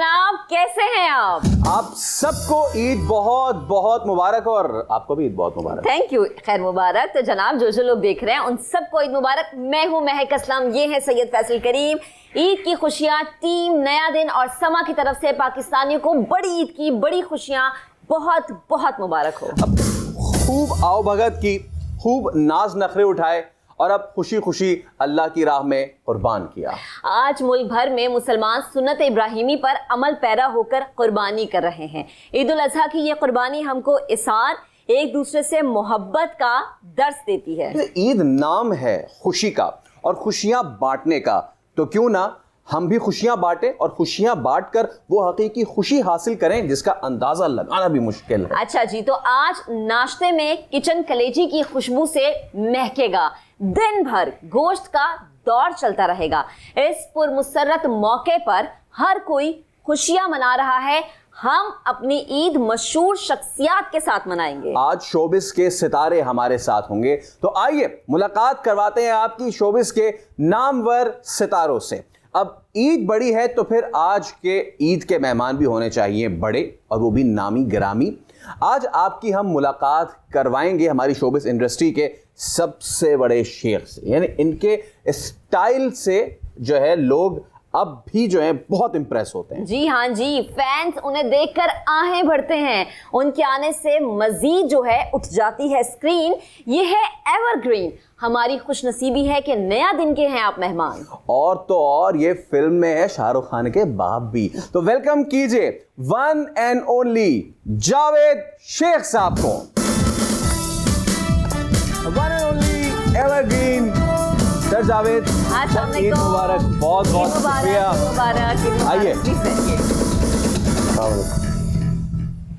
जनाब, कैसे हैं आप सबको ईद बहुत बहुत मुबारक और आपको भी ईद बहुत मुबारक। थैंक यू, खैर मुबारक। तो जनाब, जो लोग देख रहे हैं उन सबको ईद मुबारक। मैं हूं महक असलम, ये है सैयद फैसल करीम। ईद की खुशियां टीम नया दिन और समा की तरफ से पाकिस्तानियों को बड़ी ईद की बड़ी खुशियां बहुत बहुत मुबारक हो। अब खूब आओ भगत की, खूब नाज नखरे उठाए और अब खुशी खुशी अल्लाह की राह में कुर्बान किया। आज मुल्क भर में मुसलमान सुन्नत इब्राहिमी पर अमल पैरा होकर कुर्बानी कर रहे हैं। ईद उल अजहा की ये कुर्बानी हमको इसार, एक दूसरे से मोहब्बत का दर्स देती है। ईद नाम है खुशी का और खुशियां बांटने का, तो क्यों ना हम भी खुशियां बांटें और खुशियां बांटकर वो हकीकी खुशी हासिल करें जिसका अंदाजा लगाना भी मुश्किल है। अच्छा जी, तो आज नाश्ते में किचन कलेजी की खुशबू से महकेगा। दिन भर गोश्त का दौर चलता रहेगा। इस पुरमुसर्रत मौके पर हर कोई खुशियां मना रहा है। हम अपनी ईद मशहूर शख्सियात के साथ मनाएंगे। आज शोबिस के सितारे हमारे साथ होंगे, तो आइए मुलाकात करवाते हैं आपकी शोबिस के नामवर सितारों से। अब ईद बड़ी है तो फिर आज के ईद के मेहमान भी होने चाहिए बड़े, और वो भी नामी गिरामी। आज आपकी हम मुलाकात करवाएंगे हमारी शोबिस इंडस्ट्री के सबसे बड़े शेख से, यानी इनके स्टाइल से जो है लोग अब भी जो है बहुत इंप्रेस होते हैं। जी हाँ जी, फैंस उन्हें देखकर आहें भरते हैं। उनके आने से मजीद जो है उठ जाती है स्क्रीन। ये है एवरग्रीन। हमारी खुशनसीबी है कि नया दिन के हैं आप मेहमान। और तो और ये फिल्म में है शाहरुख खान के बाप भी। तो वेलकम कीजिए one and only Javed Shaikh साहब को। One and only evergreen sir Javed, Eid मुबारक। बहुत बहुत शुक्रिया। आइए।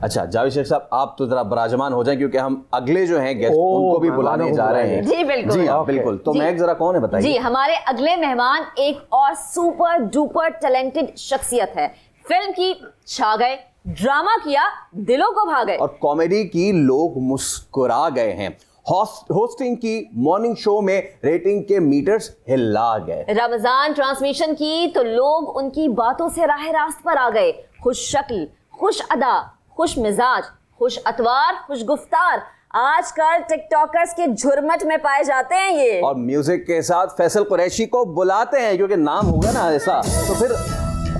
अच्छा जावेद शेख साहब, आप तो जरा बराजमान हो जाएं क्योंकि हम अगले जो हैं गेस्ट उनको भी बुलाने जा रहे हैं। जी बिल्कुल। जी हाँ बिल्कुल। तो मैं जरा कौन है बताइए। जी, हमारे अगले मेहमान एक और सुपर डुपर टैलेंटेड शख्सियत है। फिल्म की छा गए, ड्रामा किया, दिलों को भा गए, और कॉमेडी की लोग मुस्कुरा गए हैं। होस्टिंग की मॉर्निंग शो में रेटिंग के मीटर्स हिला गए। रमजान ट्रांसमिशन की तो लोग उनकी बातों से राह रास्त पर आ गए। खुश शक्ल, खुश अदा, खुश मिजाज, खुश अतवार, खुश गुफ्तार। आजकल टिकटॉकर्स के झुरमट में पाए जाते हैं ये। और म्यूजिक के साथ फैसल कुरैशी को बुलाते हैं क्योंकि नाम होगा ना ऐसा, तो फिर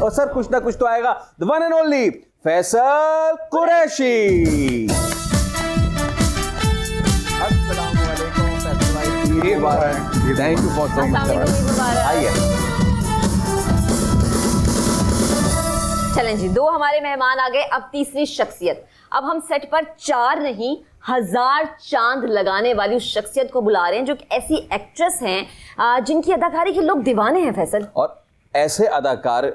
और सर कुछ ना कुछ तो आएगा। The one and only Faisal Qureshi. Thank you for आइए। चलें जी, दो हमारे मेहमान आ गए, अब तीसरी शख्सियत। अब हम सेट पर 4 नहीं 1000 चांद लगाने वाली उस शख्सियत को बुला रहे हैं जो कि ऐसी एक्ट्रेस हैं जिनकी अदाकारी के लोग दीवाने हैं फैसल। और ऐसे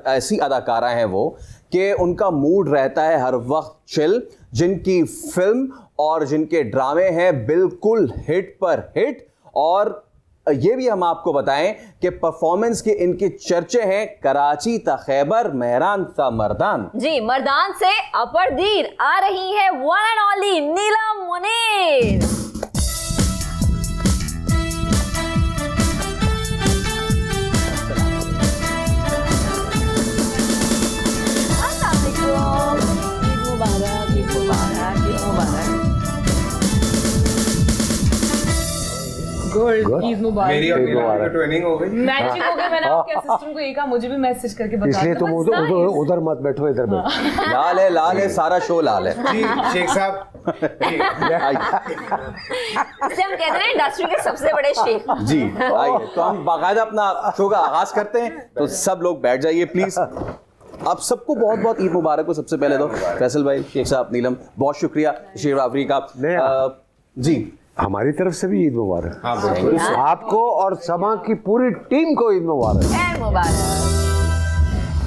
ऐसी अदाकारा हैं वो कि उनका मूड रहता है हर वक्त चिल, जिनकी फिल्म और जिनके ड्रामे हैं बिल्कुल हिट पर हिट। और ये भी हम आपको बताएं कि परफॉर्मेंस के इनके चर्चे हैं कराची ता खैबर, मेहरान ता मर्दान। जी, मर्दान से अपर दीर आ रही है वन एंड ओनली नीलम मुनीर। ईद मुबारक। मेरी और ट्रेनिंग हो गई, मैचिंग हो गई। मैंने आपके असिस्टेंट को ये कहा, मुझे भी मैसेज करके बता। इसलिए तुम उधर मत बैठो, इधर बैठो। लाल है सारा शो लाल है। जी शेख साहब। इसे हम कहते हैं इंडस्ट्री के सबसे बड़े शेख। जी आइए, तो हम बाकायदा अपना शो का आगाज करते हैं। तो सब लोग बैठ जाइए प्लीज। आप सबको बहुत बहुत ईद मुबारक हो। सबसे पहले तो फैसल भाई, शेख साहब, नीलम, बहुत शुक्रिया शेर आवरी का। जी हमारी तरफ से भी ईद मुबारक। आपको और समा की पूरी टीम को ईद मुबारक।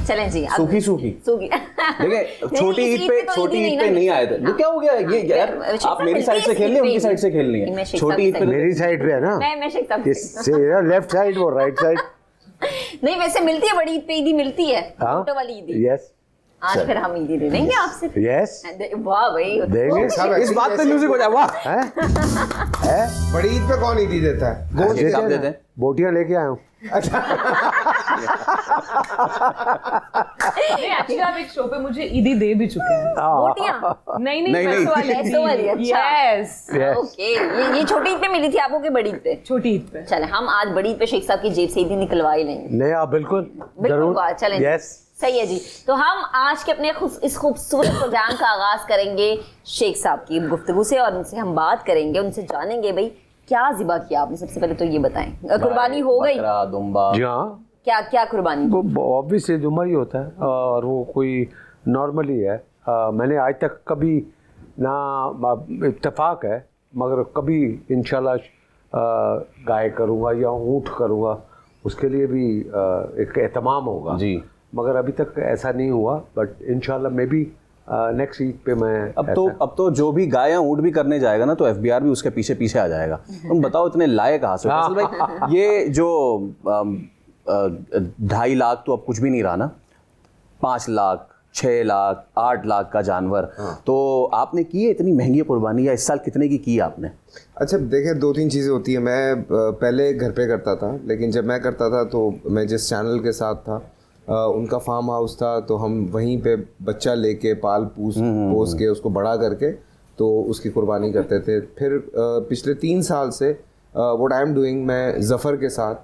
चलें जी, सूखी देखिए छोटी ईद पे नहीं आए थे। क्या हो गया ये यार, आप मेरी साइड से खेलनी है, उनकी साइड से खेलनी है। छोटी ईद पे मेरी साइड पे है ना, लेफ्ट साइड वो राइट साइड। नहीं वैसे मिलती है, बड़ी ईद पे ईदी मिलती है, छोटे वाली ईदी। यस, आज फिर हम ईदी दे देंगे आपसे। यस वाह भाई, देंगे। इस बात पे म्यूजिक हो जाए। वाह है बड़ी ईद पे कौन ईदी देता है? गोश्त देते हैं, बोटियां लेके आया हूँ। अच्छा एक्चुअली आप एक शो पे मुझे ईदी दे भी चुके हैं। बोटियां नहीं नहीं, पैसों वाली। पैसों वाली, अच्छा। Yes, Yes. ओके, ये छोटी ईद पे मिली थी आपको कि बड़ी ईद पे? छोटी ईद पे। चले हम आज बड़ी ईद पे शेख साहब की जेब से ईदी निकलवा ही लेंगे। नहीं आप बिल्कुल जरूर चलें। यस सही है जी। तो हम आज के अपने इस खूबसूरत प्रोग्राम का आगाज करेंगे शेख साहब की गुफ्तगू से, और उनसे हम बात करेंगे, उनसे जानेंगे भाई क्या ज़िबा किया आपने। सबसे पहले तो ये बताएं, कुर्बानी हो गई? बकरा, दुम्बा। जी हाँ, क्या क्या कुर्बानी? वो ऑब्वियसली दुम्बा ही होता है और वो कोई नॉर्मली है। मैंने आज तक कभी ना इत्तेफाक है मगर कभी इंशाल्लाह गाय करूँगा या ऊँट करूँगा, उसके लिए भी एक एहतमाम होगा जी। मगर अभी तक ऐसा नहीं हुआ, बट इंशाल्लाह मे बी नेक्स्ट ईद पे मैं अब तो जो भी गाय या ऊँट भी करने जाएगा ना तो एफबीआर भी उसके पीछे पीछे आ जाएगा। तुम बताओ इतने लायक कहाँ से हो? फैसल भाई, ये जो 2.5 लाख तो अब कुछ भी नहीं रहा ना, 5 लाख 6 लाख 8 लाख का जानवर, तो आपने की है इतनी महंगी कुर्बानी, या इस साल कितने की की आपने? अच्छा देखिए, 2-3 चीज़ें होती हैं। मैं पहले घर पे करता था, लेकिन जब मैं करता था तो मैं जिस चैनल के साथ था उनका फार्म हाउस था, तो हम वहीं पे बच्चा लेके पाल पोस के उसको बड़ा करके तो उसकी कुर्बानी करते थे। फिर पिछले 3 साल से व्हाट आई एम डूइंग, मैं ज़फ़र के साथ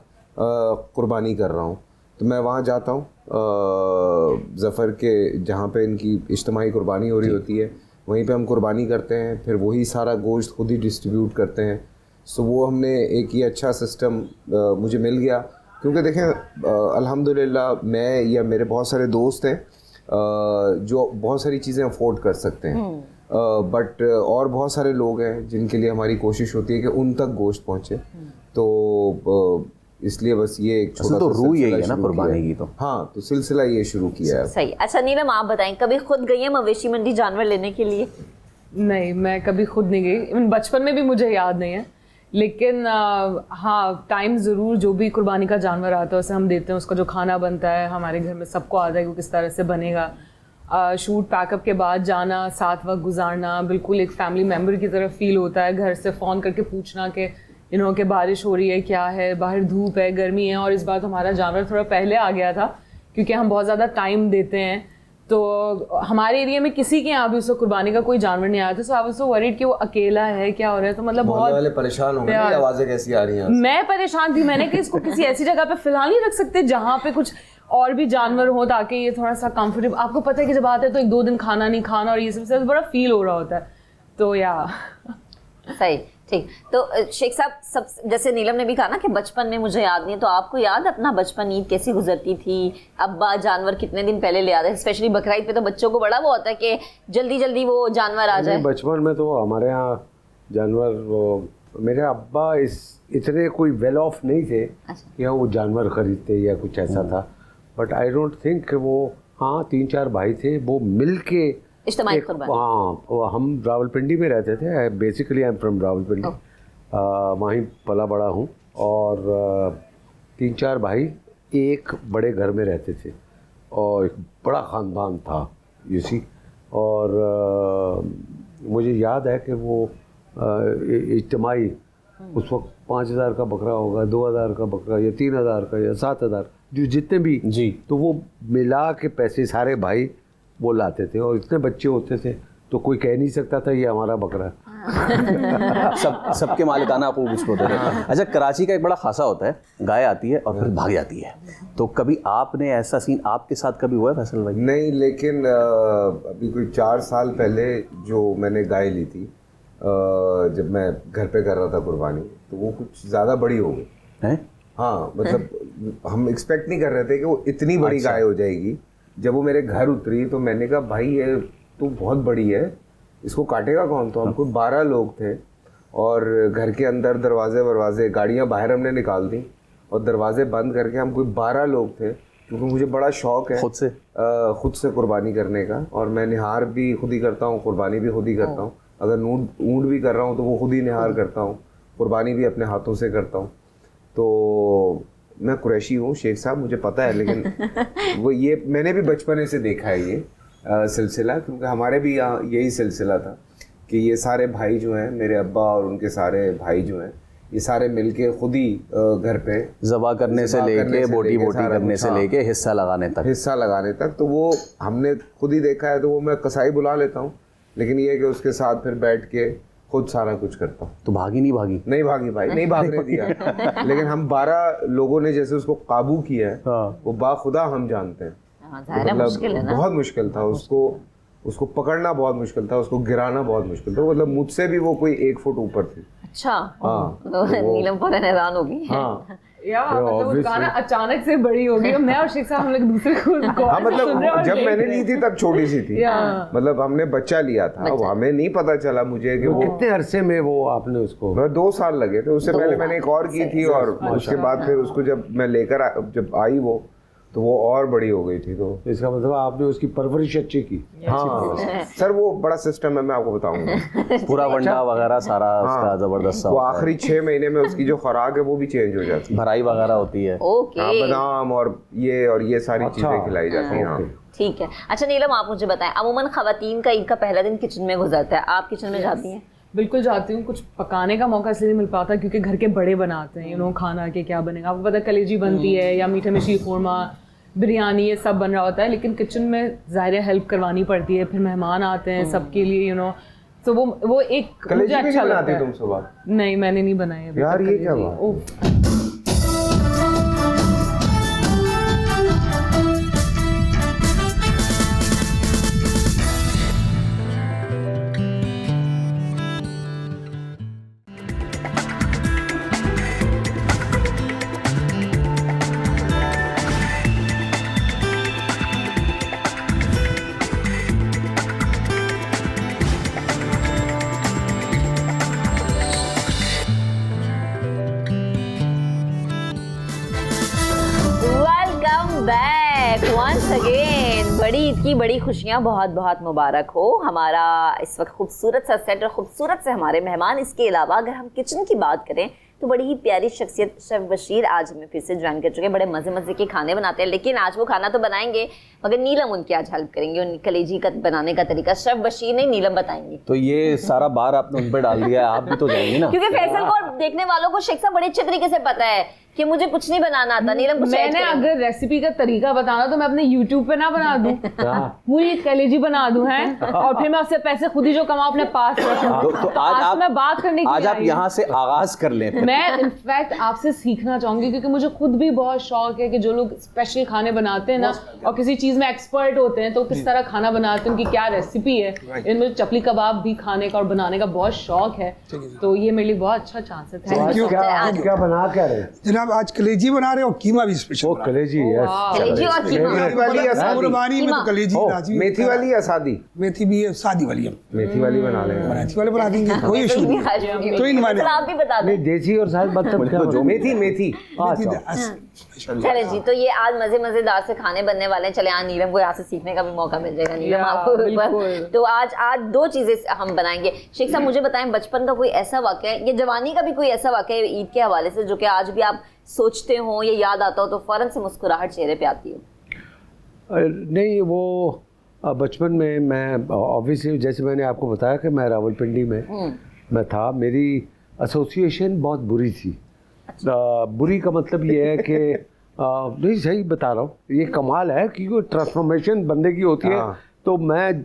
कुर्बानी कर रहा हूँ। तो मैं वहाँ जाता हूँ ज़फ़र के जहाँ पे इनकी इज्तिमाई कुर्बानी हो रही होती है, वहीं पे हम कुर्बानी करते हैं, फिर वही सारा गोश्त खुद ही डिस्ट्रीब्यूट करते हैं। सो वो हमने एक ये अच्छा सिस्टम मुझे मिल गया, क्योंकि देखें अल्हम्दुलिल्लाह मैं या मेरे बहुत सारे दोस्त हैं जो बहुत सारी चीज़ें अफोर्ड कर सकते हैं, बट और बहुत सारे लोग हैं जिनके लिए हमारी कोशिश होती है कि उन तक गोश्त पहुँचे। तो इसलिए बस ये एक छोटा तो सा रूह यही सिलसिला है ना शुरू कुर्बानी किया है। की तो। हाँ, तो सिलसिला ये शुरू किया है। सही। अच्छा नीलम, आप बताएं, कभी खुद गई हैं मवेशी मंडी जानवर लेने के लिए? नहीं, मैं कभी खुद नहीं गई। इवन बचपन में भी मुझे याद नहीं है, लेकिन हाँ टाइम ज़रूर जो भी कुर्बानी का जानवर आता है उसे हम देते हैं, उसका जो खाना बनता है हमारे घर में सबको आता है कि वो किस तरह से बनेगा। शूट पैकअप के बाद जाना, साथ वक्त गुजारना, बिल्कुल एक फैमिली मेम्बर की तरह फील होता है। घर से फ़ोन करके पूछना कि कि बारिश हो रही है, क्या है, बाहर धूप है, गर्मी है। और इस बार तो हमारा जानवर थोड़ा पहले आ गया था क्योंकि हम बहुत ज़्यादा टाइम देते हैं। तो हमारे एरिया में किसी के यहाँ भी उसको कुर्बानी का कोई जानवर नहीं आया था। सो आई वाज सो वरीड कि वो अकेला है, क्या हो रहा है। तो मतलब बहुत वाले परेशान होंगे, आवाज़ें कैसी आ रही हैं? मैं परेशान थी। मैंने कि इसको किसी ऐसी जगह पे फिलहाल नहीं रख सकते जहाँ पे कुछ और भी जानवर हो, ताकि ये थोड़ा सा कंफर्टेबल। आपको पता है कि जब आते हैं तो 1-2 दिन खाना नहीं खाना और ये सब बड़ा फील हो रहा होता है। तो या सही, ठीक। तो शेख साहब, सब जैसे नीलम ने भी कहा ना कि बचपन में मुझे याद नहीं है, तो आपको याद अपना बचपन, ईद कैसी गुजरती थी? अब्बा जानवर कितने दिन पहले ले आते? स्पेशली बकरा ईद पे तो बच्चों को बड़ा वो होता है कि जल्दी जल्दी वो जानवर आ जाए। बचपन में तो हमारे यहाँ जानवर, वो मेरे अब्बा इतने कोई वेल ऑफ नहीं थे कि वो जानवर खरीदते या कुछ ऐसा था। बट आई डोंट थिंक वो, हाँ 3-4 भाई थे, वो मिल के इज्तिमाई कुर्बानी। हाँ, हम रावलपिंडी में रहते थे। Basically I am from Rawalpindi, वहीं पला बड़ा हूँ। और 3-4 भाई एक बड़े घर में रहते थे और एक बड़ा ख़ानदान था यू सी। और मुझे याद है कि वो इज्तिमाई उस वक्त 5,000 का बकरा होगा, 2,000 का बकरा, या 3,000 का, या 7,000, जो जितने भी जी, तो वो मिला के पैसे सारे भाई वो लाते थे। और इतने बच्चे होते थे तो कोई कह नहीं सकता था ये हमारा बकरा है। सबके मालिकाना हकूक उस पर होते थे। अच्छा, कराची का एक बड़ा खासा होता है, गाय आती है और फिर भाग जाती है, तो कभी आपने ऐसा सीन आपके साथ कभी हुआ है फैसल भाई? नहीं, लेकिन अभी कोई 4 साल पहले जो मैंने गाय ली थी, जब मैं घर पे कर रहा था कुर्बानी, तो वो कुछ ज़्यादा बड़ी हो गई है। हाँ, मतलब हम एक्सपेक्ट नहीं कर रहे थे कि वो इतनी बड़ी गाय हो जाएगी। जब वो मेरे घर उतरी तो मैंने कहा भाई ये तो बहुत बड़ी है, इसको काटेगा कौन? तो हम कोई 12 लोग थे और घर के अंदर दरवाजे गाड़ियाँ बाहर हमने निकाल दी और दरवाजे बंद करके हम कोई 12 लोग थे, क्योंकि मुझे बड़ा शौक़ है खुद से कुर्बानी करने का। और मैं निहार भी खुद ही करता हूँ, कुर्बानी भी खुद ही करता हूँ। अगर ऊँट भी कर रहा हूँ तो वो खुद ही निहार करता हूँ, कुर्बानी भी अपने हाथों से करता हूँ। तो मैं कुरैशी हूँ शेख साहब, मुझे पता है। लेकिन वो ये मैंने भी बचपने से देखा है ये सिलसिला, क्योंकि हमारे भी यहाँ यही सिलसिला था कि ये सारे भाई जो हैं, मेरे अब्बा और उनके सारे भाई जो हैं, ये सारे मिलके खुद ही घर पे ज़बा करने से ज़बा करने लेके से बोटी लेके बोटी सारा करने कुछ, से हाँ। लेके हिस्सा लगाने तक। हिस्सा लगाने तक। तो वो हमने खुद ही देखा है, तो वो मैं कसाई बुला लेता हूँ, लेकिन ये है कि उसके साथ फिर बैठ के खुद सारा कुछ करता हूँ। तो भागी नहीं भागी? नहीं भागी भाई, नहीं भागने दिया। लेकिन हम 12 लोगों ने जैसे उसको काबू किया है, हाँ। वो बाखुदा हम जानते हैं। हाँ, जाहिर है, मुश्किल है ना। बहुत मुश्किल था उसको पकड़ना, बहुत मुश्किल था, उसको गिराना बहुत मुश्किल था। मतलब मुझसे भी वो कोई 1 फुट ऊपर थी। अच्छा। हाँ। तो नीलम फौरन हैरान होगी। हाँ मतलब वो दुकान अचानक से बड़ी हो गई। मैं और शेख साहब हम लोग दूसरे को हाँ, मतलब जब मैंने ली थी तब छोटी सी थी। मतलब हमने बच्चा लिया था, वो हमें नहीं पता चला मुझे कि वो कितने अरसे में वो आपने उसको? 2 साल लगे थे। उससे पहले मैंने एक और की थी, और उसके बाद फिर उसको जब मैं लेकर जब आई वो, तो वो और बड़ी हो गई थी। तो इसका मतलब आपने उसकी परवरिश अच्छी की। हाँ सर, वो बड़ा सिस्टम है, मैं आपको बताऊंगा। पूरा वंडा वगैरह सारा उसका जबरदस्त सा वो होता है। आखिरी 6 महीने में उसकी जो खुराक है वो भी चेंज हो जाती है। भराई वगैरह होती है। ओके, हाँ, बादाम और ये सारी चीजें खिलाई जाती हैं। हाँ। ठीक है। अच्छा नीलम, आप मुझे बताएं, अमूमन खवातीन का ईद का पहला दिन किचन में गुजरता है, आप किचन में जाती हैं? बिल्कुल जाती हूँ। कुछ पकाने का मौका इसलिए नहीं मिल पाता क्योंकि घर के बड़े बनाते हैं खाना के क्या बनेगा। आपको पता है कलेजी बनती है या मीठे में शीर खुरमा, बिरयानी, ये सब बन रहा होता है, लेकिन किचन में ज़ाहिर है हेल्प करवानी पड़ती है। फिर मेहमान आते हैं सबके लिए तो वो एक मुझे कलेजी भी अच्छा नहीं लगता बनाती है। तुम सुबह? नहीं, मैंने नहीं बनाई अभी यार, तक ये क्या कलेजी। बात? ओह, वेलकम बैक वंस अगेन। बड़ी ईद की बड़ी खुशियां बहुत बहुत मुबारक हो। हमारा इस वक्त खूबसूरत सा सेट और खूबसूरत से हमारे मेहमान। इसके अलावा अगर हम किचन की बात करें तो बड़ी ही प्यारी शख्सियत शेफ बशीर आज हमें फिर से ज्वाइन कर चुके हैं। बड़े मज़े मज़े के खाने बनाते हैं, लेकिन आज वो खाना तो बनाएंगे मगर नीलम उनकी आज हेल्प करेंगे। उन कलेजी का बनाने का तरीका शेफ बशीर नहीं, नीलम बताएंगी। तो ये सारा बार आपने उन पर डाल दिया है, आप भी तो जाएंगे ना। क्योंकि फैसल को और देखने वालों को शेख साहब बड़े अच्छे तरीके से पता है कि मुझे कुछ नहीं बनाना आता। नीलम कुछ ऐड मैंने करेंगे। अगर रेसिपी का तरीका बताना तो मैं अपने YouTube पे ना बना दूं, पूरी कलेजी बना दूं हैं, और फिर मैं उससे पैसे खुद ही जो कमाऊं अपने पास रखूं। तो आज आप मैं बात करने के आज लिए आप आई हूं। यहाँ से आगाज कर लें। मैं इनफैक्ट आपसे सीखना चाहूंगी क्योंकि मुझे खुद भी बहुत शौक है कि जो लोग स्पेशल खाने बनाते हैं ना और किसी चीज में एक्सपर्ट होते हैं तो किस तरह खाना बनाते हैं, उनकी क्या रेसिपी है। इनमें चपली कबाब भी खाने का और बनाने का बहुत शौक है, तो ये मेरे लिए बहुत अच्छा चांस है। Thank you. क्या बना क्या रहे? जनाब आज कलेजी बना रहे हो, कीमा भी स्पेशल वो कलेजी है। कलेजी और कीमा। मेथी वाली या सादी? कुर्बानी में तो कलेजी राजी मेथी वाली या सादी? मेथी भी है, शादी वाली है, मेथी वाली बना लेंगे। मेथी वाले बना देंगे, कोई इशू नहीं। तो इन वाले आप भी बता दें। देसी और साथ मतलब क्या जो मेथी चले जी, तो ये आज मजेदार से खाने बनने वाले हैं। चले आज नीलम को यहाँ से सीखने का भी मौका मिल जाएगा। नीलम आपको बिल्कुल। तो आज दो चीजें हम बनाएंगे। शेख साहब मुझे बताएं, बचपन का कोई ऐसा वाकया है या जवानी का भी कोई ऐसा वाकया है ईद के हवाले से जो कि आज भी आप सोचते हो या याद आता हो तो फौरन से मुस्कुराहट चेहरे पे आती हो? नहीं, वो बचपन में मैं ऑब्वियसली जैसे मैंने आपको बताया कि मैं रावलपिंडी में मैं था। मेरी एसोसिएशन बहुत बुरी थी। बुरी का मतलब ये है कि नहीं, सही बता रहा हूँ, ये कमाल है कि ट्रांसफॉर्मेशन बंदे की होती है। तो मैं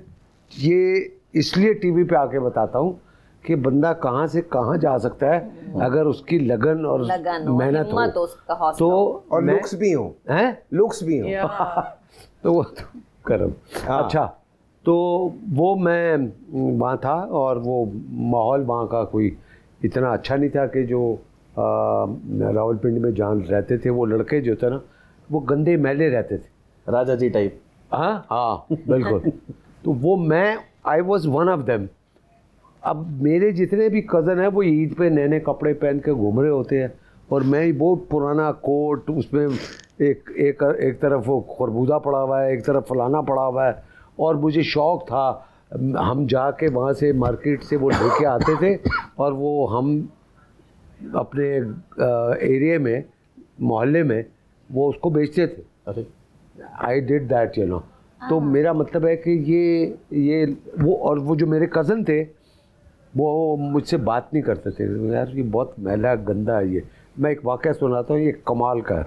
ये इसलिए टीवी पे आके बताता हूँ कि बंदा कहाँ से कहाँ जा सकता है अगर उसकी लगन और मेहनत हो तो, और लुक्स भी हो, हैं लुक्स भी हो तो वो करम। अच्छा, तो वो मैं वहाँ था और वो माहौल वहाँ का कोई इतना अच्छा नहीं था कि जो रावलपिंडी में जहाँ रहते थे वो लड़के जो थे ना वो गंदे मैले रहते थे, राजा जी टाइप। हाँ बिल्कुल। तो वो मैं I was one of them. अब मेरे जितने भी कज़न हैं वो ईद पे नए नए कपड़े पहन के घूम रहे होते हैं और मैं वो पुराना कोट, उसमें एक तरफ वो खरबूजा पड़ा हुआ है, एक तरफ फलाना पड़ा हुआ है, और मुझे शौक़ था हम जाके वहाँ से मार्केट से वो लेके आते थे और वो हम अपने एरिया में मोहल्ले में वो उसको बेचते थे। अरे I did that you know. तो मेरा मतलब है कि ये वो और वो जो मेरे कज़न थे वो मुझसे बात नहीं करते थे। यार ये बहुत मैला गंदा है ये। मैं एक वाक़या सुनाता हूँ, ये कमाल का है।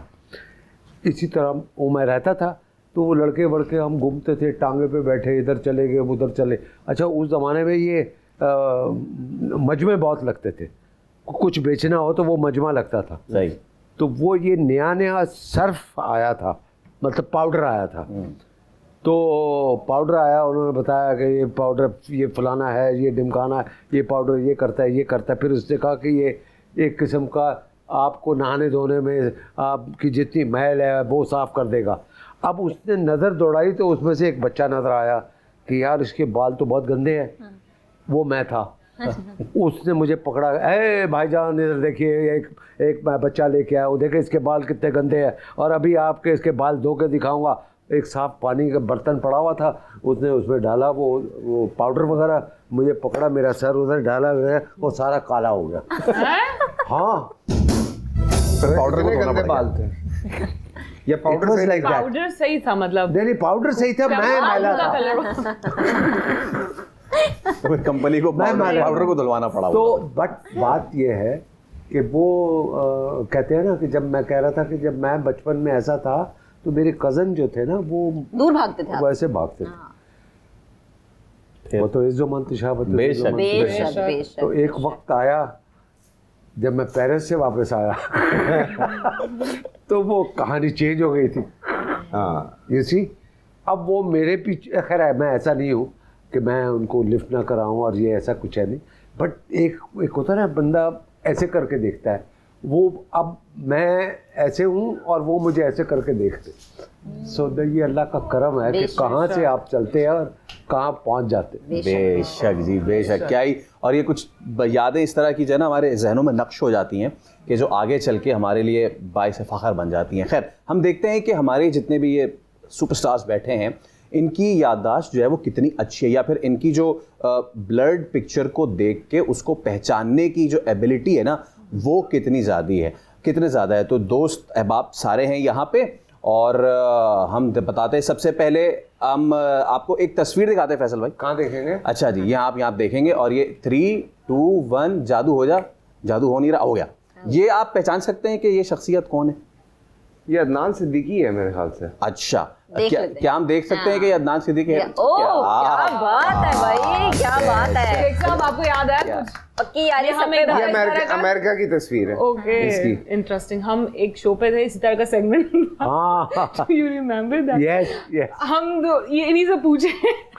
इसी तरह वो मैं रहता था, तो वो लड़के वड़के हम घूमते थे, टांगे पे बैठे, इधर चले गए उधर चले। अच्छा, उस ज़माने में ये मजमे बहुत लगते थे, कुछ बेचना हो तो वो मजमा लगता था। सही। तो वो ये नया नया सर्फ आया था, मतलब पाउडर आया था। तो पाउडर आया, उन्होंने बताया कि ये पाउडर ये फलाना है, ये ढिमकाना है, ये पाउडर ये करता है, ये करता है। फिर उसने कहा कि ये एक किस्म का आपको नहाने धोने में आपकी जितनी मैल है वो साफ़ कर देगा। अब उसने नज़र दौड़ाई तो उसमें से एक बच्चा नज़र आया कि यार इसके बाल तो बहुत गंदे हैं। वो मैं था। उसने मुझे पकड़ा, ए भाईजान इधर देखिए, एक बच्चा लेके आया, वो देखे इसके बाल कितने गंदे हैं और अभी आपके इसके बाल धो के दिखाऊंगा। एक साफ पानी का बर्तन पड़ा हुआ था, उसने उसमें डाला वो पाउडर वगैरह, मुझे पकड़ा, मेरा सर उधर डाला गया, वो सारा काला हो गया। हाँ, पाउडर को गंदे बाल थे या पाउडर से लाइक पाउडर सही था, मतलब नहीं पाउडर सही था, मैं मैला था। तो फिर कंपनी को पाउडर को धुलवाना पड़ा। तो बट बात ये है कि वो कहते हैं ना कि जब मैं कह रहा था कि जब मैं बचपन में ऐसा था तो मेरे कज़न जो थे ना वो दूर भागते थे आप। वैसे भागते थे। वो तो इज्जो मंतशा बेशक बेशक। तो एक वक्त आया जब मैं पेरिस से वापस आया तो वो कहानी चेंज हो गई थी। हाँ, यू सी, अब वो मेरे पीछे, खैर है मैं ऐसा नहीं हूँ कि मैं उनको लिफ्ट ना कराऊँ और ये ऐसा कुछ है नहीं, बट एक होता है ना बंदा ऐसे करके देखता है, वो अब मैं ऐसे हूँ और वो मुझे ऐसे करके देखते। सो ये अल्लाह का करम है कि कहाँ से आप चलते हैं और कहाँ पहुँच जाते। बेशक जी, बेशक। क्या ही, और ये कुछ यादें इस तरह की जो है ना हमारे जहनों में नक्श हो जाती हैं कि जो आगे चल के हमारे लिए बाइस फ़ख्र बन जाती हैं। खैर, हम देखते हैं कि हमारे जितने भी ये सुपरस्टार्स बैठे हैं, इनकी याददाश्त जो है वो कितनी अच्छी है, या फिर इनकी जो ब्लर्ड पिक्चर को देख के उसको पहचानने की जो एबिलिटी है ना वो कितनी ज़्यादा है। तो दोस्त अहबाब सारे हैं यहाँ पे, और हम बताते हैं। सबसे पहले हम आपको एक तस्वीर दिखाते हैं। फैसल भाई कहाँ देखेंगे? अच्छा जी, यहाँ आप देखेंगे, और ये 3, 2, 1 जादू हो नहीं रहा, हो गया। ये आप पहचान सकते हैं कि ये शख्सियत कौन है? ये अदनान सिद्दीकी है मेरे ख्याल से। अच्छा, क्या हम देख सकते हैं कि ये अदनान सिद्दीकी है? क्या बात है भाई, क्या बात है। शेख साहब, आपको याद है कुछ? पक्की याद है, सब पे ये अमेरिका की तस्वीर है। Okay, interesting. हम एक शो पे थे, इसी तरह का segment. You remember that? Yes. हम ये इन्हीं से पूछे।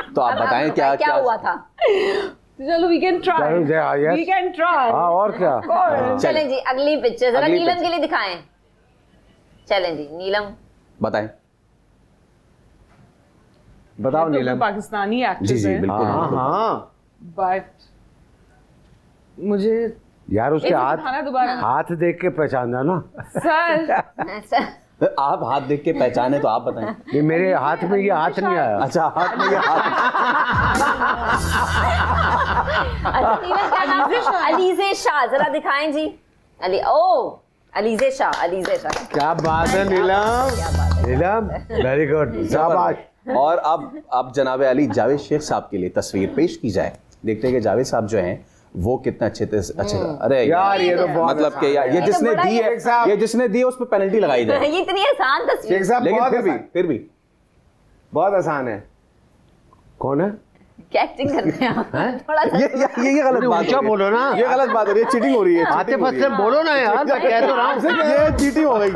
तो आप बताएं क्या हुआ था। चलो, वी कैन ट्राई। हाँ, और क्या। चलें जी, अगली पिक्चर जरा नीलम के लिए दिखाएं। चलें जी, नीलम बताओ। तो नीलम पाकिस्तानी एक्ट्रेस है। बिल्कुल। हाँ, बट मुझे यार उसके दोबारा हाथ देख के पहचानना ना। सर आप हाथ देख के पहचाने तो आप बताएं। ये मेरे हाथ में ये हाथ नहीं आया। अच्छा, हाथ में ये हाथ। अच्छा, नीलम क्या नाम है? अलीज़े शाह, जरा दिखाएं जी। अलीज़े शाह। क्या बात है नीलम, वेरी गुड, शाबाश। और अब जनाब अली जावेद शेख साहब के लिए तस्वीर पेश की जाए। देखते हैं कि जावेद साहब जो हैं वो कितना अच्छे। अरे यार ये तो बहुत मतलब कि यार ये जिसने दी है, ये जिसने दी है उस पर पेनल्टी लगाई जाए। ये इतनी आसान तस्वीर। शेख साहब, लेकिन फिर भी बहुत आसान है। कौन है? क्या एक्टिंग करते हैं आप? थोड़ा सा ये गलत बात ऊंचा बोलो ना। ये गलत बात हो रही है, चीटिंग हो रही है। आते फसले बोलो ना यार, मैं कह तो रहा हूँ। ये चीटिंग हो गई,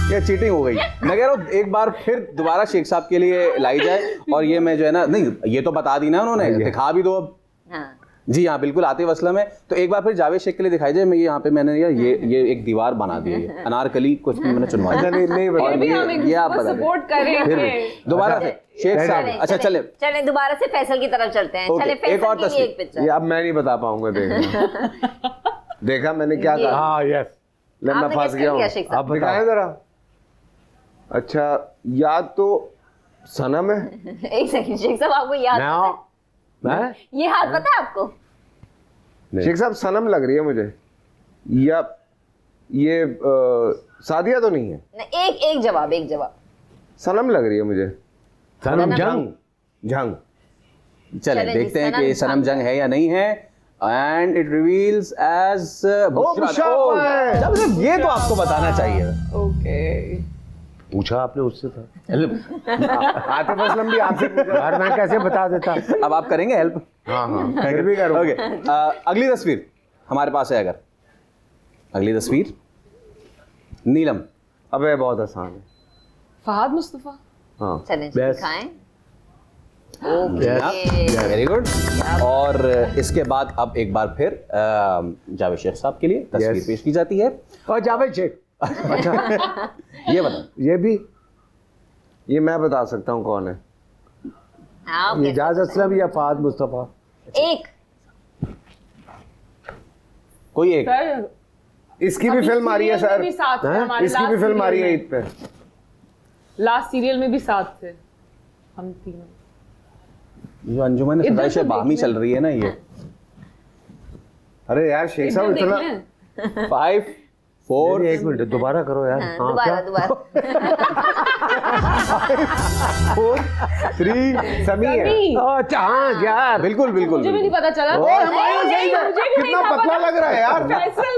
ये चीटिंग हो गई। मैं कह रहा हूँ एक बार फिर दोबारा शेख साहब के लिए लाई जाए। और ये मैं जो है ना, नहीं ये तो बता दी ना उन्होंने, दिखा भी दो अब। हाँ। जी हाँ, बिल्कुल आतिफ असलम है। तो एक बार फिर जावेद शेख के लिए दिखाई जाए। मैं यहाँ पे मैंने ये एक दीवार बना दी है, अनारकली कुछ मैंने चुनवाया। नहीं, ये आप सपोर्ट करेंगे। दोबारा से शेख साहब। अच्छा, चले दोबारा से फैसल की तरफ चलते हैं। चले एक और तस्वीर। ये अब मैं नहीं बता पाऊंगा। देखा मैंने क्या कहा? हाँ, यस। मैं फंस गया हूँ। आप बताएं जरा। अच्छा, याद तो सनम है। एक सेकंड, शेख साहब आपको याद है? ये हाथ पता है आपको? शेख साहब, सनम लग रही है मुझे, या ये सादिया तो नहीं है? एक जवाब। सनम लग रही है मुझे। सनम जंग। चले देखते हैं कि सनम जंग है या नहीं है। And it reveals as Bushra. ये तो आपको बताना चाहिए। ओके पूछा आपने उससे था। आतिफ असलम भी आपसे पूछा। यार मैं कैसे बता देता। अब आप करेंगे हेल्प? हाँ फिर भी करूँ। ओके, अगली तस्वीर हमारे पास है। अगर अगली तस्वीर नीलम। अबे बहुत आसान है। फहद मुस्तफा। हाँ चलें Best. दिखाएं। Very good. और इसके बाद अब एक बार फिर जावेद शेख साहब के लिए तस्वीर Yes. पेश की जाती है। और जावेद शेख। अच्छा ये बताओ। ये भी ये मैं बता सकता हूँ कौन है। हाँ, ये okay. जाज असलम या फहद मुस्तफा। एक कोई एक। सर इसकी भी फिल्म आ रही है सर। इसकी भी फिल्म आ रही है ईद पे। लास्ट सीरियल में भी साथ थे हम तीनों। जो अंजुमन इधर सदाइश तो बाहमी देखने। चल रही है ना ये। अरे यार शेख साहब इधर इतना देख लें। 5 4 एक मिनट दोबारा करो यार। हाँ, हाँ, दोबारा क्या? दोबारा 4 3 समी है। समी। अच्छा हाँ यार बिल्कुल बिल्कुल मुझे भी नहीं पता चला। हमारे सही है। मुझे भी नहीं कितना था पतला पता। लग रहा है यार। फैसल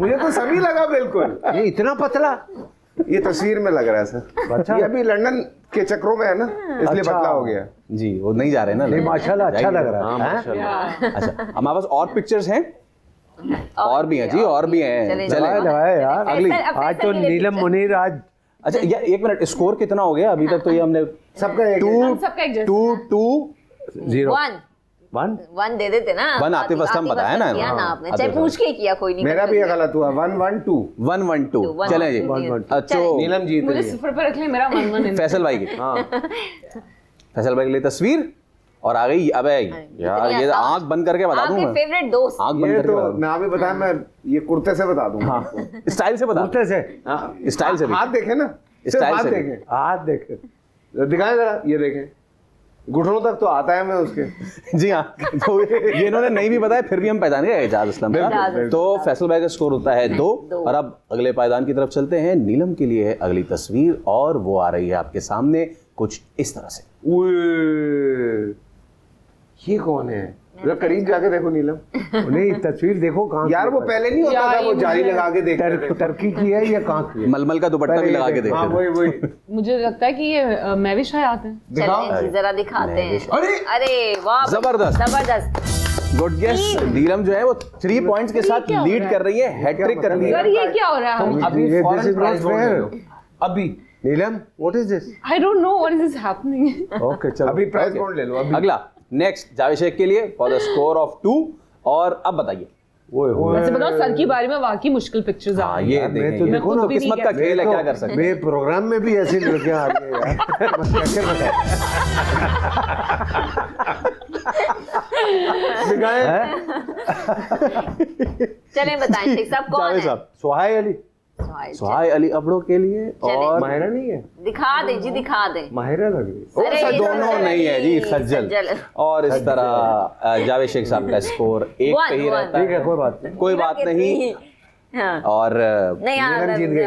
मुझे तो समी लगा बिल्कुल। ये इतना पतला। ये तस्वीर में लग रहा है सर। अच्छा। ये अभी लंदन के चक्रों में है ना, इसलिए अच्छा। पतला हो गया। जी, वो नहीं जा रहे ना। नहीं माशाल्लाह अच्छा लग रहा हाँ, है। हैं? माशाल्लाह। अच्छा, हमारे पास और पिक्चर्स हैं। और भी हैं जी, और भी हैं। चलें, चलें। दवाए दवाए यार। अगली। आज तो नीलम मुनीर आज अच्छा, या एक मिनट, स्कोर कितना हो गया अभी तक? तो ये हमने सबका एक हम सबका एक जैसा 2 0 1 1 1 दे देते ना। One आतिफ असलम बताया ना। किया ना हाँ, आपने, आतिफ चाहे असलम। पूछ के किया, कोई नहीं। मेरा भी ये गलत हुआ। 1 1 2 1 1 2 One, चलें जी। one, one. अच्छा, नीलम जीत मुझे रही है। सिफर पर रख ले, मेरा 1-1 फैसल भाई की। हाँ फैसल भाई के लिए तस्वीर और आ गई। अबे यार, ये आंख बंद करके बता दूं आपके मैं। फेवरेट दोस्त। आंख बंद ये करके तो बता दूं। मैं अभी बताया, मैं ये कुर्ते से बता दूंगा। हाँ, स्टाइल से बता दूं। कुर्ते से हाँ, स्टाइल से भी। हाथ देखे ना, सिर्फ स्टाइल हाथ से भी। देखें। हाथ देख दिखाएं जरा, ये देखें, घुटनों तक तो आता है मैं उसके। जी हाँ, तो ये इन्होंने नहीं भी बताया, फिर भी हम पहचान गए एजाज असलम का। बिल्कुल। तो फैसल भाई का स्कोर होता है 2। और अब अगले पायदान की तरफ चलते हैं। नीलम के लिए है अगली तस्वीर और वो आ रही है आपके सामने कुछ इस तरह से। उए, ये कौन है? जरा करीब जाके देखो नीलम। नहीं तस्वीर देखो कहाँ यार वो पहले नहीं होता था, वो जाली लगा के देखते थे। टर्की की है या कहाँ की है? मलमल का दुपट्टा भी लगा के हाँ देखते वही थे। वही। मुझे लगता है कि ये मैं भी शायद आते हैं। चलें जी, जरा दिखाते हैं। अरे अरे वाह, जबरदस्त। जबरदस्त। Good guess. नीलम जो है वो 3 पॉइंट्स के साथ क्या हो लीड रहा कर रही है, हैट्रिक कर रही सर है। ये क्या हो रहा है? अभी ये फौरन this is not price board ले fair. लो। अभी Neelam what is this? I don't know what is this happening. Okay चलो अभी प्राइस बोर्ड ले लो अभी। अगला नेक्स्ट जावेद शेख के लिए फॉर द स्कोर ऑफ 2। और अब बताइए। वैसे बताओ, सर की बारी में वाकई मुश्किल पिक्चर्स आ हाँ, रही हैं। ये मैं देखें, तो ये देखो तो ना, किस्मत का खेल है, क्या कर सकते हैं। मेरे प्रोग्राम में भी ऐसी लड़कियां आ रही है यार। मैं कैसे बताएं? चलें बताएं शेख साहब कौन जावेद है? साहब, सुहाय अली। सुहाय अली अबड़ो के लिए। और माहिरा नहीं है? दिखा दें जी, दिखा दें। माहिरा लग रही है। अरे, ये दोनों तो नहीं है जी, सज्जल। सज्जल। और इस तरह जावेद शेख साहब का स्कोर 1 पे ही One, रहता ठीक है है। कोई बात नहीं। कोई बात नहीं। हाँ। और नहीं यार, नीलम जीत गई।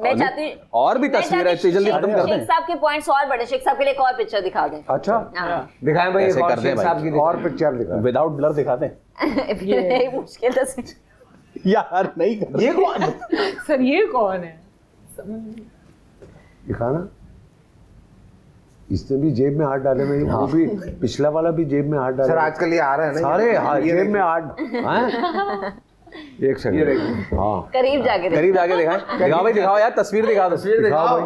मैं चाहती हूँ और भी तस्वीर है, तो जल्दी खत्म कर शेख दें। साहब के पॉइंट्स और बड़े। शेख साहब के लिए एक और पिक्चर दिखा दें। अच्छा हाँ। दिखाएं भाई, एक ऐसे और कर दें शेख भाई। साहब की और पिक्चर दिखा। विदाउट ब्लर दिखाते हैं। फिर मुश्किल तस्वीर। यार नहीं कर ये कौन? सर ये कौन है? दिखाना। इसने भी जेब में हाथ डाले में, वो भी पिछला वाला भी जेब में हाथ डाले। सर आजकल ये आ रहा है ना, सारे ये जेब देखिए। में हाथ हैं? एक ये सेकंड। देखिए। हाँ करीब जाके करीब जाके दिखाएं। दिखाओ भाई, दिखाओ यार, तस्वीर दिखा दो। तस्वीर दिखाओ।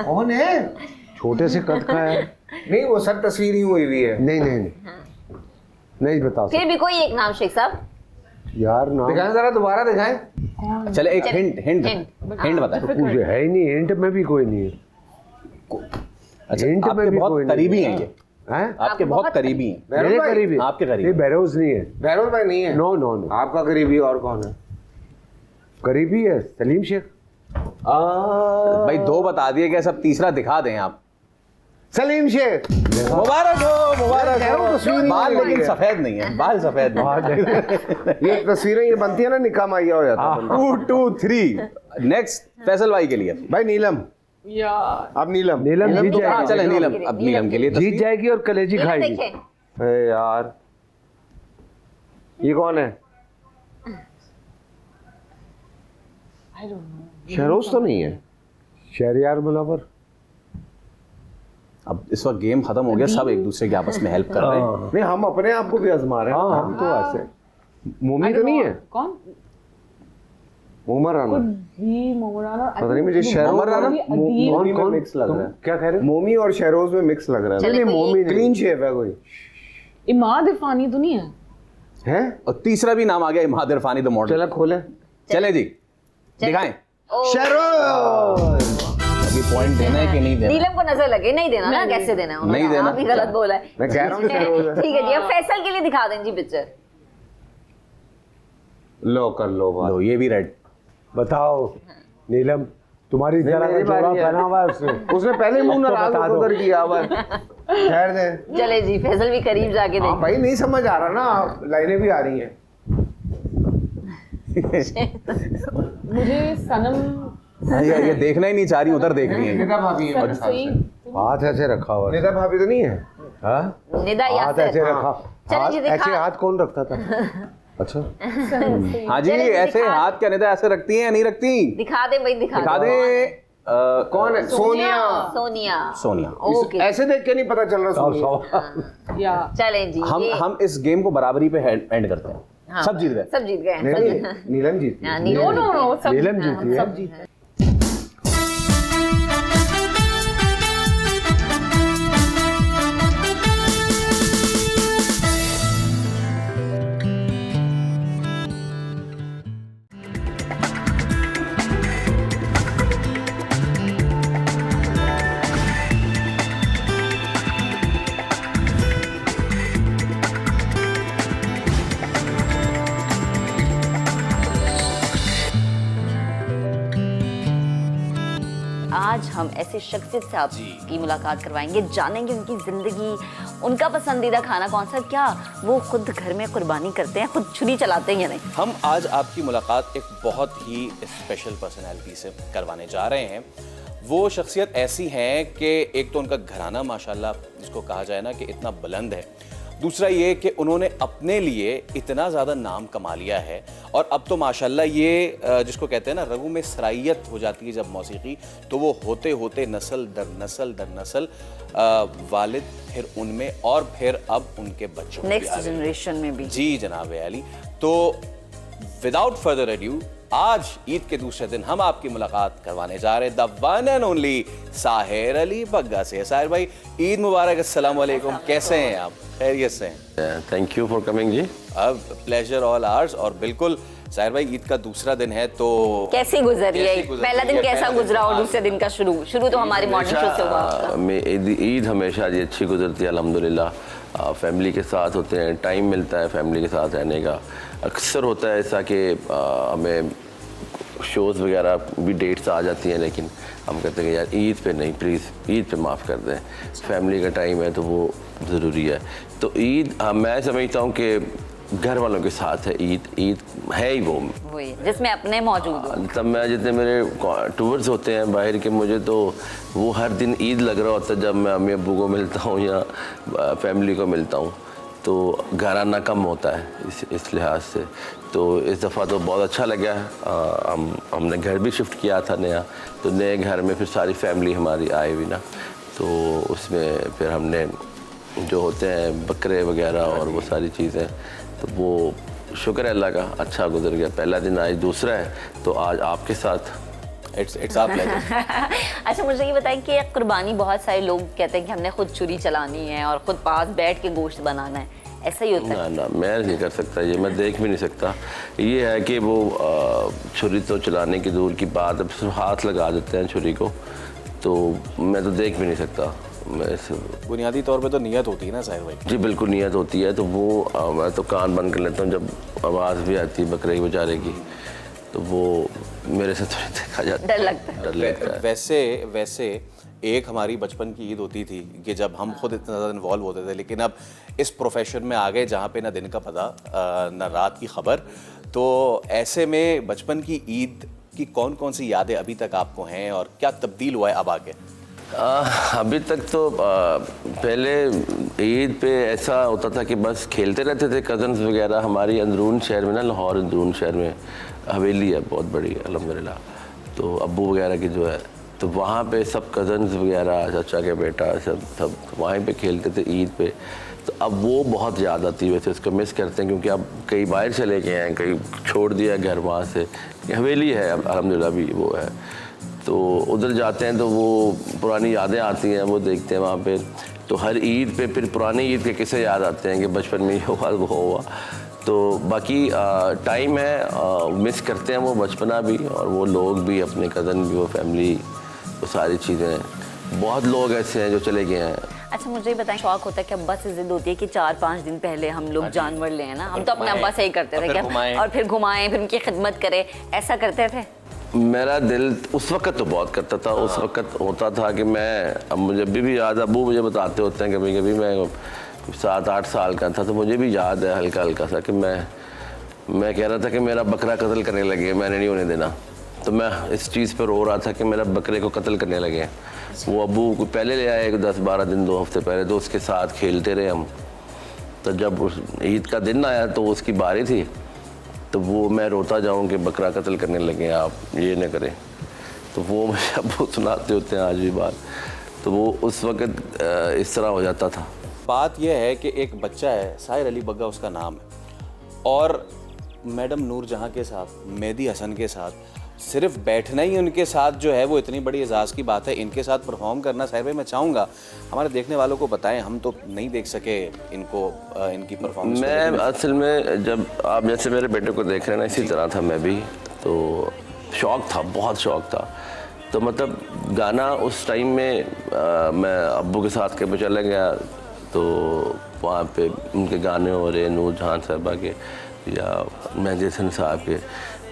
कौन है? छोटे से कद का है। नहीं वो सर तस्वीर ही हुई हुई है। नहीं नहीं नहीं बता फिर भी कोई एक नाम शेख साहब। यार नाम दिखाएं जरा, दोबारा दिखाएं। चले एक हिंट हिंट Hint. हिंट बताएं। कुछ है ही नहीं। हिंट में भी कोई नहीं है। अच्छा, हिंट में आपके भी कोई बहुत नहीं करीबी है। हैं ये। हैं? आपके बहुत करीबी हैं। बहरोज मेरे भाई? करीबी। आपके करीबी। ये बहरोज नहीं है। बहरोज भाई नहीं है। नो नो नो आपका करीबी और कौन है? करीबी है सलीम शेख। भाई 2 बता दिए गए, सब तीसरा दिखा दें आप। सलीम शेख। मुबारक हो, मुबारक कह रहा हूँ, हो। तस्वीर ही बाल नहीं लेकिन है। सफेद नहीं है, बाल सफेद नहीं। ये तस्वीरें ये बनती है ना, निकाह माइया हो जाता है बंदा। 2 2 3 नेक्स्ट फैसल भाई के लिए। भाई नीलम। यार अब नीलम नीलम जीत हाँ जाएगी, चले नीलम, अब नीलम के लिए जीत तस्वीर। जाएगी और कलेजी नीलम खाएगी। देखें, अरे यार ये कौन है? शहरोज तो नहीं है? शहरियार मुनव्वर। अब इस वक्त गेम खत्म हो गया, सब एक दूसरे के आपस में हेल्प कर रहे हैं। नहीं, हम अपने आप को भी आजमा रहे हैं। हाँ, हम तो ऐसे मोमी तो नहीं है? कौन? मोमा राना भी मोमराना, पता नहीं मुझे शहरोज राना? मोमी में मिक्स लग रहा है। क्या कह रहे हो? मोमी और शहरोज में मिक्स लग रहा है। चले नहीं, कोई मोमी क्लीन शेव है कोई इमाद इरफानी तो नहीं है? है। और तीसरा भी नाम आ गया, इमाद इरफानी द मॉडल। चला खोले चले जी, दिखाएं। शहरोज। अभी पॉइंट देना है कि नहीं देना? नीलम को नजर लगे, नहीं देना ना, कैसे देना है उन्होंने? नहीं देना। आप ही गलत बोला है। मैं कह रहा हूँ शहरोज है। ठीक है जी, अब फैसल के लिए दिखा दें जी पिक्चर। लो कर लो बात। लो ये भी रेड। बताओ नीलम, तुम्हारी तरह का मेरी बारी जोड़ा है। पहना हुआ है उसने। उसने पहले मुंह अब तो नाराज बता दो। उधर किया हुआ है। ठहर दे। चले जी, फैसल भी करीब जाके हाँ देख। भाई, नहीं समझ आ रहा ना, लाइनें भी आ रही हैं। मुझे सनम ये देखना ही नहीं चाह रही, उधर देख रही है। निदा भाभी है मेरे ख्याल से। हाथ ऐसे रखा हुआ है। निदा भाभी तो नहीं है? हाँ? निदा हाथ ऐसे यासर। रखा। चलो जी, हाथ दिखा। ऐसे हाथ कौन रखता था? अच्छा, हाँ जी, चले, ऐसे दिखा। हाथ क्या निदा ऐसे रखती हैं या नहीं रखती? दिखा दे भाई, दिखा दिखा दे। दे। कौन है? सोनिया। सोनिया। सोनिया। ओके, ऐसे देख के नहीं पता चल रहा सोनिया। या चले जी। ये- हम इस गेम को बराबरी पे एंड करते हैं। हाँ, सब जीत गए। सब जीत गए। नहीं, नीलम जीती। हाँ, नो नीलम। नो नो, सब नीलम जीते हैं, जीती है। सब जीते हैं। आज हम ऐसे शख्सियत से आपकी मुलाकात करवाएंगे, जानेंगे उनकी जिंदगी, उनका पसंदीदा खाना कौन सा, क्या वो खुद घर में कुर्बानी करते हैं, खुद छुरी चलाते हैं या नहीं। हम आज आपकी मुलाकात एक बहुत ही स्पेशल पर्सनैलिटी से करवाने जा रहे हैं। वो शख्सियत ऐसी हैं कि एक तो उनका घराना माशाल्लाह जिसको कहा जाए ना कि इतना बुलंद है, दूसरा ये कि उन्होंने अपने लिए इतना ज़्यादा नाम कमा लिया है और अब तो माशाल्लाह ये जिसको कहते हैं ना रगू में सराइयत हो जाती है जब मौसीकी, तो वो होते होते नस्ल दर नस्ल वालिद, फिर उनमें और फिर अब उनके बच्चों में भी नेक्स्ट आ गए। जनरेशन में भी। जी जनाब अली। तो विदाउट फर्दर अड्यू, आज ईद के दूसरे दिन हम आपकी मुलाकात करवाने जा रहे हैं the one and only Sahir Ali Bagga से। साहिर भाई, ईद मुबारक, अस्सलाम वालेकुम, कैसे हैं आप? खैरियत से हैं? थैंक यू फॉर कमिंग जी। अब प्लेजर ऑल आवर्स। और बिल्कुल साहिर भाई, ईद का दूसरा दिन है तो कैसी गुजरी है? कैसी गुजरी पहला दिन है? कैसा पहला दिन गुजरा और आज। दूसरे दिन का शुरू तो हमारी मॉर्निंग शो से हुआ आपका। ईद हमेशा जी अच्छी गुजरती है अल्हम्दुलिल्लाह। फैमिली के साथ होते हैं, टाइम मिलता है फैमिली के साथ रहने का। अक्सर होता है ऐसा कि हमें शोज़ वगैरह भी डेट्स आ जाती हैं, लेकिन हम कहते हैं कि यार ईद पे नहीं, प्लीज़ ईद पे माफ़ कर दें, फैमिली का टाइम है तो वो ज़रूरी है। तो ईद मैं समझता हूँ कि घर वालों के साथ है ईद है ही वो। वही जिसमें अपने मौजूद हो। तब मैं जितने मेरे टूर्स होते हैं बाहर के, मुझे तो वो हर दिन ईद लग रहा होता है जब मैं अम्मी अब्बू को मिलता हूँ या फैमिली को मिलता हूँ, तो घर आना कम होता है इस लिहाज से। तो इस दफ़ा तो बहुत अच्छा लगा। हमने घर भी शिफ्ट किया था नया, तो नए घर में फिर सारी फैमिली हमारी आई हुई ना, तो उसमें फिर हमने जो होते हैं बकरे वगैरह और वो सारी चीज़ें, तो वो शुक्र है अल्लाह का अच्छा गुजर गया। पहला दिन आज दूसरा है, तो आज आपके साथ इट्स आवर प्लेजर। अच्छा, मुझे ये बताएं कि कुर्बानी बहुत सारे लोग कहते हैं कि हमने खुद छुरी चलानी है और खुद पास बैठ के गोश्त बनाना है, ऐसा ही होता है? ना मैं नहीं कर सकता, ये मैं देख भी नहीं सकता। ये है कि वो छुरी तो चलाने की दूर की बात, अब सिर्फ हाथ लगा देते हैं छुरी को, तो मैं तो देख भी नहीं सकता। बुनियादी तौर पे तो नियत होती है ना साहिर भाई? जी बिल्कुल नियत होती है, तो वो मैं तो कान बंद कर लेता हूँ जब आवाज़ भी आती है बकरे की बेचारे की, तो वो मेरे से थोड़ी देखा जाता है, डर लगता है। डर लगता है। वैसे एक हमारी बचपन की ईद होती थी कि जब हम खुद इतना ज़्यादा इन्वॉल्व होते थे, लेकिन अब इस प्रोफेशन में आ गए जहाँ पे ना दिन का पता ना रात की खबर, तो ऐसे में बचपन की ईद की कौन कौन सी यादें अभी तक आपको हैं और क्या तब्दील हुआ है अब आगे? अभी तक तो पहले ईद पे ऐसा होता था कि बस खेलते रहते थे कज़न्स वगैरह। हमारी अंदरून शहर में ना, लाहौर अंदरून शहर में हवेली है बहुत बड़ी अल्हम्दुलिल्लाह, तो अब्बू वगैरह की जो है, तो वहाँ पे सब कज़न्स वगैरह, चाचा के बेटा सब वहीं पे खेलते थे ईद पे। तो अब वो बहुत याद आती है, वैसे उसको मिस करते हैं क्योंकि अब कई बाहर चले गए हैं, कई छोड़ दिया घर वहाँ से। हवेली है अल्हम्दुलिल्लाह भी वो है, तो उधर जाते हैं तो वो पुरानी यादें आती हैं, वो देखते हैं वहाँ पे। तो हर ईद पे फिर पुरानी ईद के किस्से याद आते हैं कि बचपन में ये हुआ वो हुआ। तो बाकी टाइम है, मिस करते हैं वो बचपना भी और वो लोग भी, अपने कज़न भी, वो फैमिली, वो सारी चीज़ें। बहुत लोग ऐसे हैं जो चले गए हैं। अच्छा मुझे ये बताएं, शौक होता है कि अब्बा से जिद होती है कि 4-5 दिन पहले हम लोग जानवर ले ना, हम तो अपने अब्बा से ही करते थे क्या, और फिर घुमाएं, फिर उनकी खिदमत करें, ऐसा करते थे? मेरा दिल उस वक्त तो बहुत करता था। उस वक्त होता था कि मैं, अब मुझे अभी भी याद, अबू मुझे बताते होते हैं कभी कभी, मैं 7-8 साल का था तो मुझे भी याद है हल्का हल्का सा कि मैं कह रहा था कि मेरा बकरा कत्ल करने लगे, मैंने नहीं होने देना। तो मैं इस चीज़ पर रो रहा था कि मेरा बकरे को कत्ल करने लगे। वो अबू को पहले ले आए 10-12 दिन, 2 हफ्ते पहले, तो उसके साथ खेलते रहे हम। तो जब उस ईद का दिन आया तो उसकी बारी थी, तो वो मैं रोता जाऊं कि बकरा कत्ल करने लगे, आप ये न करें। तो वो मुझे अबू सुनाते होते हैं आज भी बात। तो वो उस वक़्त इस तरह हो जाता था। बात यह है कि एक बच्चा है, साहिर अली बग्गा उसका नाम है, और मैडम नूरजहां के साथ, मेहदी हसन के साथ सिर्फ बैठना ही उनके साथ जो है वो इतनी बड़ी एजाज़ की बात है। इनके साथ परफॉर्म करना साहिर भाई, मैं चाहूँगा हमारे देखने वालों को बताएं, हम तो नहीं देख सके इनको, इनकी परफॉर्मेंस। मैं असल में, जब आप जैसे मेरे बेटे को देख रहे हैं ना, इसी तरह था मैं भी। तो शौक़ था, बहुत शौक़ था। तो मतलब गाना उस टाइम में मैं अब्बू के साथ कहीं चला गया तो वहाँ पे उनके गाने हो रहे, नूरजहां साहबा के या मेहदी हसन साहब के,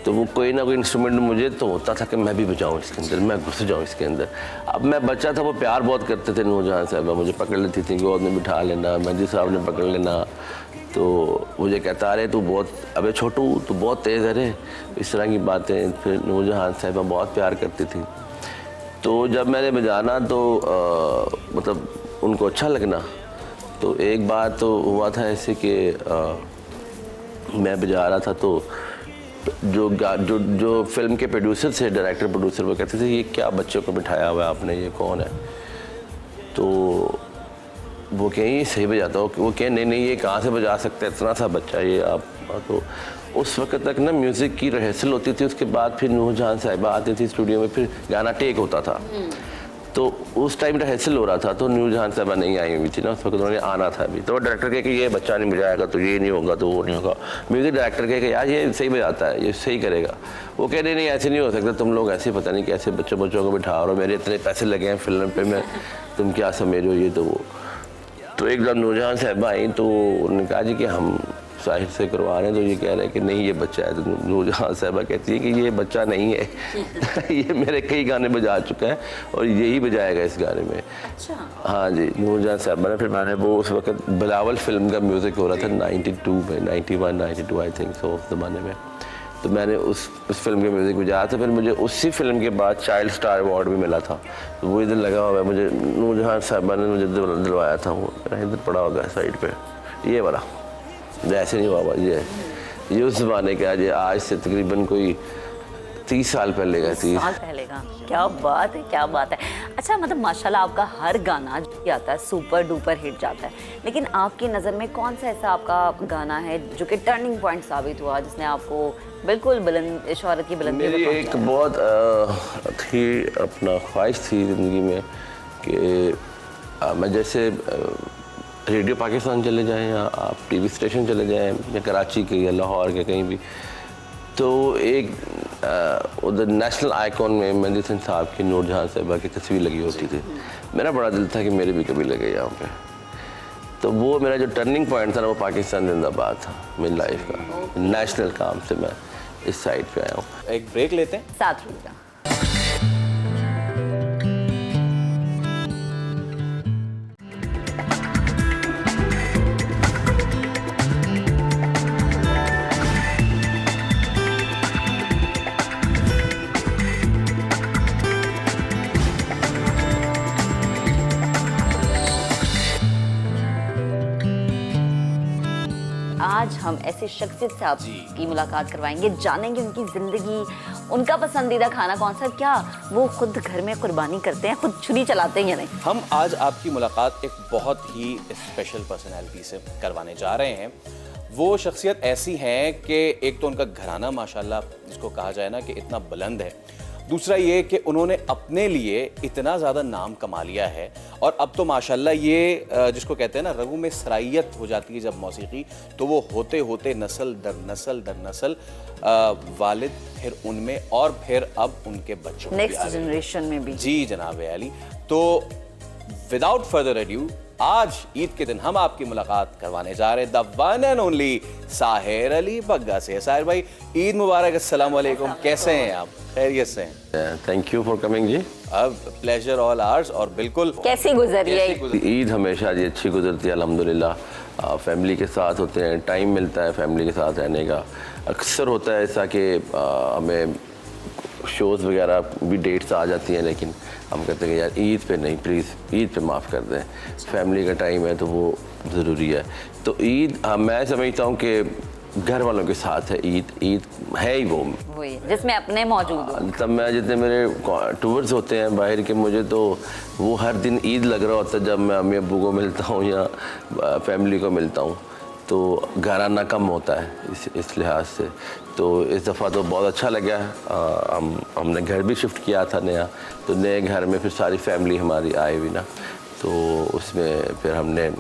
तो वो कोई ना कोई इंस्ट्रूमेंट मुझे तो होता था कि मैं भी बजाऊं इसके अंदर, मैं घुस जाऊं इसके अंदर। अब मैं बच्चा था, वो प्यार बहुत करते थे नूरजहां साहबा, मुझे पकड़ लेती थी, गोद में बिठा लेना, मेहदी साहब ने पकड़ लेना। तो मुझे कहता, अरे तू बहुत, अबे छोटू तू बहुत तेज़ है रे, इस तरह की बातें। फिर नूरजहां साहबा बहुत प्यार करती थी। तो जब मैंने बजाना तो मतलब उनको अच्छा लगना। तो एक बार तो हुआ था ऐसे कि मैं बजा रहा था, तो जो फिल्म के प्रोड्यूसर थे, डायरेक्टर प्रोड्यूसर, वो कहते थे ये क्या बच्चों को बिठाया हुआ है आपने, ये कौन है? तो वो कहें ये सही बजाता हो, वो कहें नहीं ये कहाँ से बजा सकता है, इतना सा बच्चा ये आप। तो उस वक्त तक ना म्यूज़िक की रिहर्सल होती थी, उसके बाद फिर नूरजहां साहिबा आती थी स्टूडियो में, फिर गाना टेक होता था। तो उस टाइम रिहर्सल हो रहा था, तो नूरजहां साहिबा नहीं आई हुई थी ना उस वक्त, उन्होंने आना था अभी। तो डायरेक्टर कहे कि ये बच्चा नहीं बजाएगा, तो ये नहीं होगा, तो वो नहीं होगा। म्यूज़िक डायरेक्टर कहे कि यार ये सही बजाता है, ये सही करेगा। वो कह रहे नहीं ऐसे नहीं हो सकता, तुम लोग ऐसे पता नहीं कैसे बच्चों को बिठा रहे हो, मेरे इतने पैसे लगे हैं फिल्म पे, मैं तुम क्या समझ हो ये तो वो। तो एक जब नूरजहां साहिबा आई तो उन्होंने कहा जी कि हम साहिर से करवा रहे हैं, तो ये कह रहे हैं कि नहीं ये बच्चा है। तो नूरजहां साहिबा कहती है कि ये बच्चा नहीं है ये मेरे कई गाने बजा चुका है और यही बजाएगा इस गाने में। अच्छा। हाँ जी, नूरजहां साहिबा ने। फिर मैंने वो उस वक्त बिलावल फिल्म का म्यूज़िक हो रहा था 92 में, 91-92 आई थिंक सो उस ज़माने में। तो मैंने उस फिल्म के म्यूज़िक बजाया था। फिर मुझे उसी फिल्म के बाद चाइल्ड स्टार अवार्ड भी मिला था। तो वो इधर लगा हुआ है, मुझे नूरजहां साहिबा ने मुझे दिलवाया था, वो इधर पड़ा होगा साइड पे, ये वाला। ऐसे नहीं हुआ, ये उस ज़माने का, आज से तकरीबन कोई 30 साल पहले का, 30 साल पहले का। क्या बात है, क्या बात है। अच्छा मतलब माशाल्लाह आपका हर गाना जो आता है सुपर डुपर हिट जाता है, लेकिन आपकी नज़र में कौन सा ऐसा आपका गाना है जो कि टर्निंग पॉइंट साबित हुआ, जिसने आपको बिल्कुल बुलंद, शोहरत की बुलंदी? मेरी एक बहुत थी, अपना ख्वाहिश थी ज़िंदगी में कि मैं जैसे रेडियो पाकिस्तान चले जाएं या आप टीवी स्टेशन चले जाएं या कराची के या लाहौर के कहीं भी, तो एक उधर नेशनल आइकॉन में मेहदी हसन साहब की, नूरजहां साहिबा की तस्वीर लगी होती थी। मेरा बड़ा दिल था कि मेरे भी कभी लगे यहाँ पे। तो वो मेरा जो टर्निंग पॉइंट था ना, वो पाकिस्तान जिंदाबाद था मेरी लाइफ का। नेशनल काम से मैं इस साइड पे आया हूँ। एक ब्रेक लेते हैं, साथ रहिएगा। आज हम ऐसे शख्सियत से आपकी मुलाकात करवाएंगे, जानेंगे उनकी ज़िंदगी, उनका पसंदीदा खाना कौन सा, क्या वो खुद घर में कुर्बानी करते हैं, खुद छुरी चलाते हैं या नहीं। हम आज आपकी मुलाकात एक बहुत ही स्पेशल पर्सनैलिटी से करवाने जा रहे हैं। वो शख्सियत ऐसी हैं कि एक तो उनका घराना माशाल्लाह जिसको कहा जाए ना कि इतना बुलंद है, दूसरा ये कि उन्होंने अपने लिए इतना ज़्यादा नाम कमा लिया है और अब तो माशाल्लाह ये जिसको कहते हैं ना रगों में सराइयत हो जाती है जब मौसीकी, तो वो होते होते नस्ल दर नस्ल वालिद, फिर उनमें और फिर अब उनके बच्चों में नेक्स्ट जनरेशन में भी। जी जनाब अली। तो विदाउट फर्दर एड्यू आज ईद के दिन हम आपकी मुलाकात करवाने जा रहे हैं the one and only Sahir Ali Bagga से। साहिर भाई ईद मुबारक, अस्सलाम वालेकुम, कैसे हैं आप? खैरियत से हैं? थैंक यू फॉर कमिंग जी। अब प्लेजर ऑल आवर्स। और बिल्कुल कैसी गुजरी है ईद? हमेशा जी अच्छी गुजरती है अल्हम्दुलिल्लाह। फैमिली के साथ होते हैं, टाइम मिलता है फैमिली के साथ रहने का। अक्सर होता है ऐसा कि हमें शोज़ वगैरह भी डेट्स आ जाती हैं, लेकिन हम कहते हैं कि यार ईद पे नहीं, प्लीज़ ईद पे माफ़ कर दें, फैमिली का टाइम है तो वो ज़रूरी है। तो ईद मैं समझता हूँ कि घर वालों के साथ है ईद। ईद है ही वो है जिसमें अपने मौजूद हो। तब मैं जितने मेरे टूर्स होते हैं बाहर के, मुझे तो वो हर दिन ईद लग रहा होता है जब मैं अम्मी अब्बू को मिलता हूँ या फैमिली को मिलता हूँ, तो घर आना कम होता है इस लिहाज से। तो इस दफ़ा तो बहुत अच्छा लगा। हमने घर भी शिफ्ट किया था नया, तो नए घर में फिर सारी फैमिली हमारी आई हुई ना, तो उसमें फिर हमने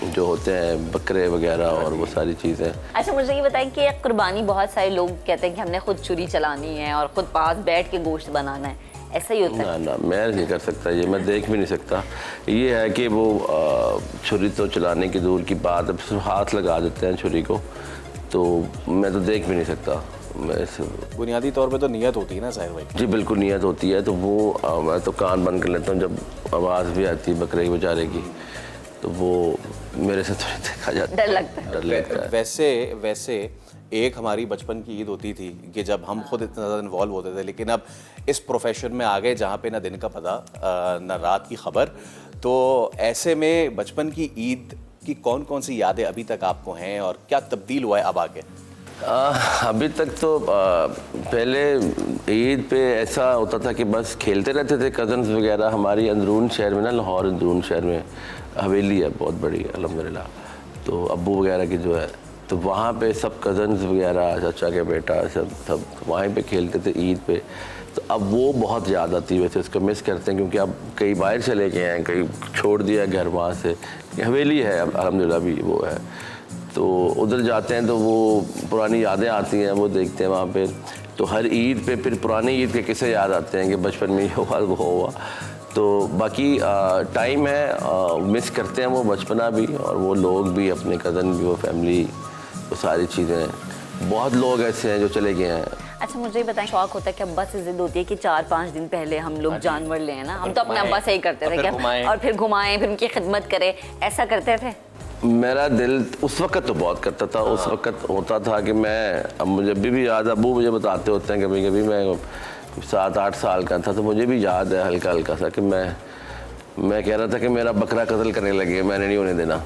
जो होते हैं बकरे वगैरह और वो सारी चीज़ें। अच्छा मुझे ये बताएं कि कुर्बानी, बहुत सारे लोग कहते हैं कि हमने खुद छुरी चलानी है और खुद पास बैठ के गोश्त बनाना है, ऐसा ही होता है? ना मैं नहीं कर सकता, ये मैं देख भी नहीं सकता। ये है कि वो छुरी तो चलाने की दूर की बात, अब सिर्फ हाथ लगा देते हैं छुरी को, तो मैं तो देख भी नहीं सकता। बुनियादी तौर पे तो नियत होती है ना साहिर भाई? जी बिल्कुल नियत होती है। तो वो मैं तो कान बंद कर लेता हूँ जब आवाज़ भी आती है बकरे की बेचारे की, तो वो मेरे से थोड़ी देखा जाता है, डर लगता है। डर लगता है। वैसे एक हमारी बचपन की ईद होती थी कि जब हम खुद इतना ज़्यादा इन्वॉल्व होते थे, लेकिन अब इस प्रोफेशन में आ गए जहाँ पे ना दिन का पता ना रात की खबर। तो ऐसे में बचपन की ईद की कौन कौन सी यादें अभी तक आपको हैं और क्या तब्दील हुआ है अब आगे? अभी तक तो पहले ईद पे ऐसा होता था कि बस खेलते रहते थे कज़न्स वगैरह। हमारी अंदरून शहर में ना, लाहौर अंदरून शहर में हवेली है बहुत बड़ी अल्हम्दुलिल्लाह, तो अब्बू वगैरह की जो है, तो वहाँ पे सब कज़न्स वगैरह, चाचा के बेटा सब वहीं पे खेलते थे ईद पे। तो अब वो बहुत याद आती है, वैसे उसको मिस करते हैं क्योंकि अब कई बाहर चले गए हैं, कई छोड़ दिया घर वहाँ से। हवेली है अल्हम्दुलिल्लाह भी वो है, तो उधर जाते हैं तो वो पुरानी यादें आती हैं, वो देखते हैं वहाँ पे। तो हर ईद पे फिर पुरानी ईद के किस्से याद आते हैं कि बचपन में ये हुआ वो हुआ। तो बाकी टाइम है, मिस करते हैं वो बचपना भी और वो लोग भी, अपने कज़न भी, वो फैमिली, वो सारी चीज़ें। बहुत लोग ऐसे हैं जो चले गए हैं। अच्छा मुझे ये बताएं, शौक होता है कि अब्बा से जिद होती है कि 4-5 दिन पहले हम लोग जानवर लें ना, हम तो अपने अब्बा से ही करते थे क्या, और फिर घुमाएं, फिर उनकी खिदमत करें, ऐसा करते थे? मेरा दिल उस वक्त तो बहुत करता था। उस वक्त होता था कि मैं, अब मुझे अभी भी याद, अबू मुझे बताते होते हैं कभी कभी, मैं 7-8 साल का था तो मुझे भी याद है हल्का हल्का सा कि मैं कह रहा था कि मेरा बकरा कत्ल करने लगे, मैंने नहीं होने देना।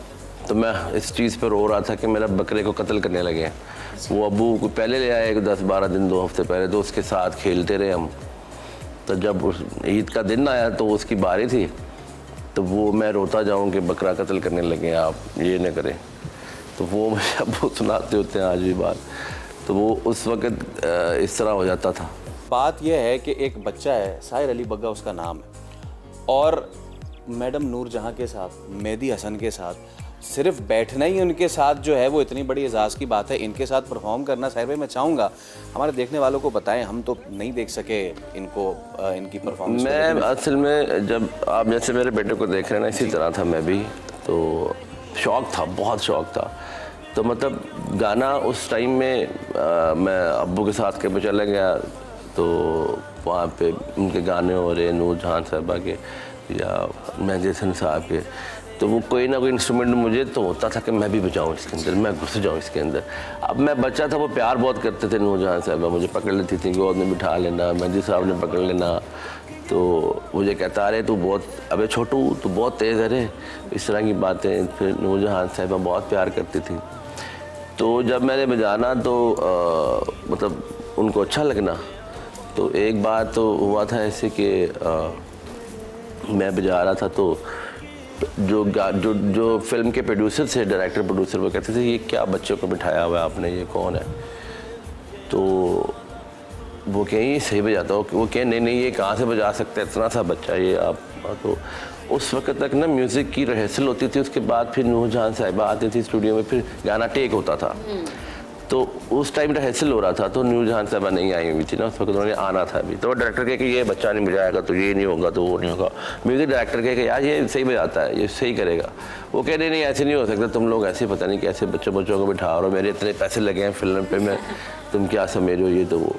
तो मैं इस चीज़ पर रो रहा था कि मेरा बकरे को कत्ल करने लगे। वो अबू को पहले ले आए 10-12 दिन 2 हफ्ते पहले, तो उसके साथ खेलते रहे हम। तो जब उस ईद का दिन आया तो उसकी बारी थी, तो वो मैं रोता जाऊं कि बकरा कत्ल करने लगे, आप ये न करें। तो वो मुझे अबू सुनाते होते हैं आज भी बात। तो वो उस वक़्त इस तरह हो जाता था। बात यह है कि एक बच्चा है, साहिर अली बग्गा उसका नाम है, और मैडम नूरजहां के साथ, मेहदी हसन के साथ सिर्फ बैठना ही उनके साथ जो है वो इतनी बड़ी एजाज़ की बात है। इनके साथ परफॉर्म करना साहिर भाई, मैं चाहूँगा हमारे देखने वालों को बताएं, हम तो नहीं देख सके इनको, इनकी परफॉर्मेंस। मैं असल में जब आप जैसे मेरे बेटे को देख रहे हैं ना, इसी तरह था मैं भी। तो शौक़ था, बहुत शौक़ था। तो मतलब गाना उस टाइम में मैं अब्बू के साथ कहीं चला गया तो वहाँ पे उनके गाने हो रहे, नूरजहां साहबा के या मेहदी हसन साहब के, तो वो कोई ना कोई इंस्ट्रूमेंट मुझे तो होता था कि मैं भी बजाऊँ इसके अंदर, मैं घुस जाऊँ इसके अंदर। अब मैं बच्चा था, वो प्यार बहुत करते थे नूरजहां साहबा, मुझे पकड़ लेती थी, गोद में बिठा लेना, मेहदी साहब ने पकड़ लेना। तो मुझे कहता अरे तू बहुत, अबे छोटू तू बहुत तेज़ है रे, इस तरह की बातें। फिर नूरजहां साहबा बहुत प्यार करती थी। तो जब मैंने बजाना तो मतलब उनको अच्छा लगना। तो एक बार तो हुआ था ऐसे कि मैं बजा रहा था तो जो फिल्म के प्रोड्यूसर थे, डायरेक्टर प्रोड्यूसर, वो कहते थे ये क्या बच्चों को बिठाया हुआ है आपने, ये कौन है? तो वो कहें ये सही बजाता हो, वो कहें नहीं ये कहाँ से बजा सकता है, इतना सा बच्चा ये आप। तो उस वक्त तक ना म्यूज़िक की रिहर्सल होती थी, उसके बाद फिर नूर जहां साहिबा आती थी स्टूडियो में, फिर गाना टेक होता था। तो उस टाइम रिहर्सल हो रहा था तो नूर जहां साहिबा नहीं आई हुई थी ना, उस वक्त उन्होंने आना था अभी। तो डायरेक्टर कहे कि ये बच्चा नहीं बजाएगा तो ये नहीं होगा तो वो नहीं होगा। म्यूज़िक डायरेक्टर कहे कि यार ये सही बजाता है, ये सही करेगा। वो कह रहे नहीं ऐसे नहीं हो सकता, तुम लोग ऐसे पता नहीं कैसे बच्चों को बिठा रहे हो, मेरे इतने पैसे लगे हैं फिल्म पे, मैं तुम क्या समझ हो ये तो वो।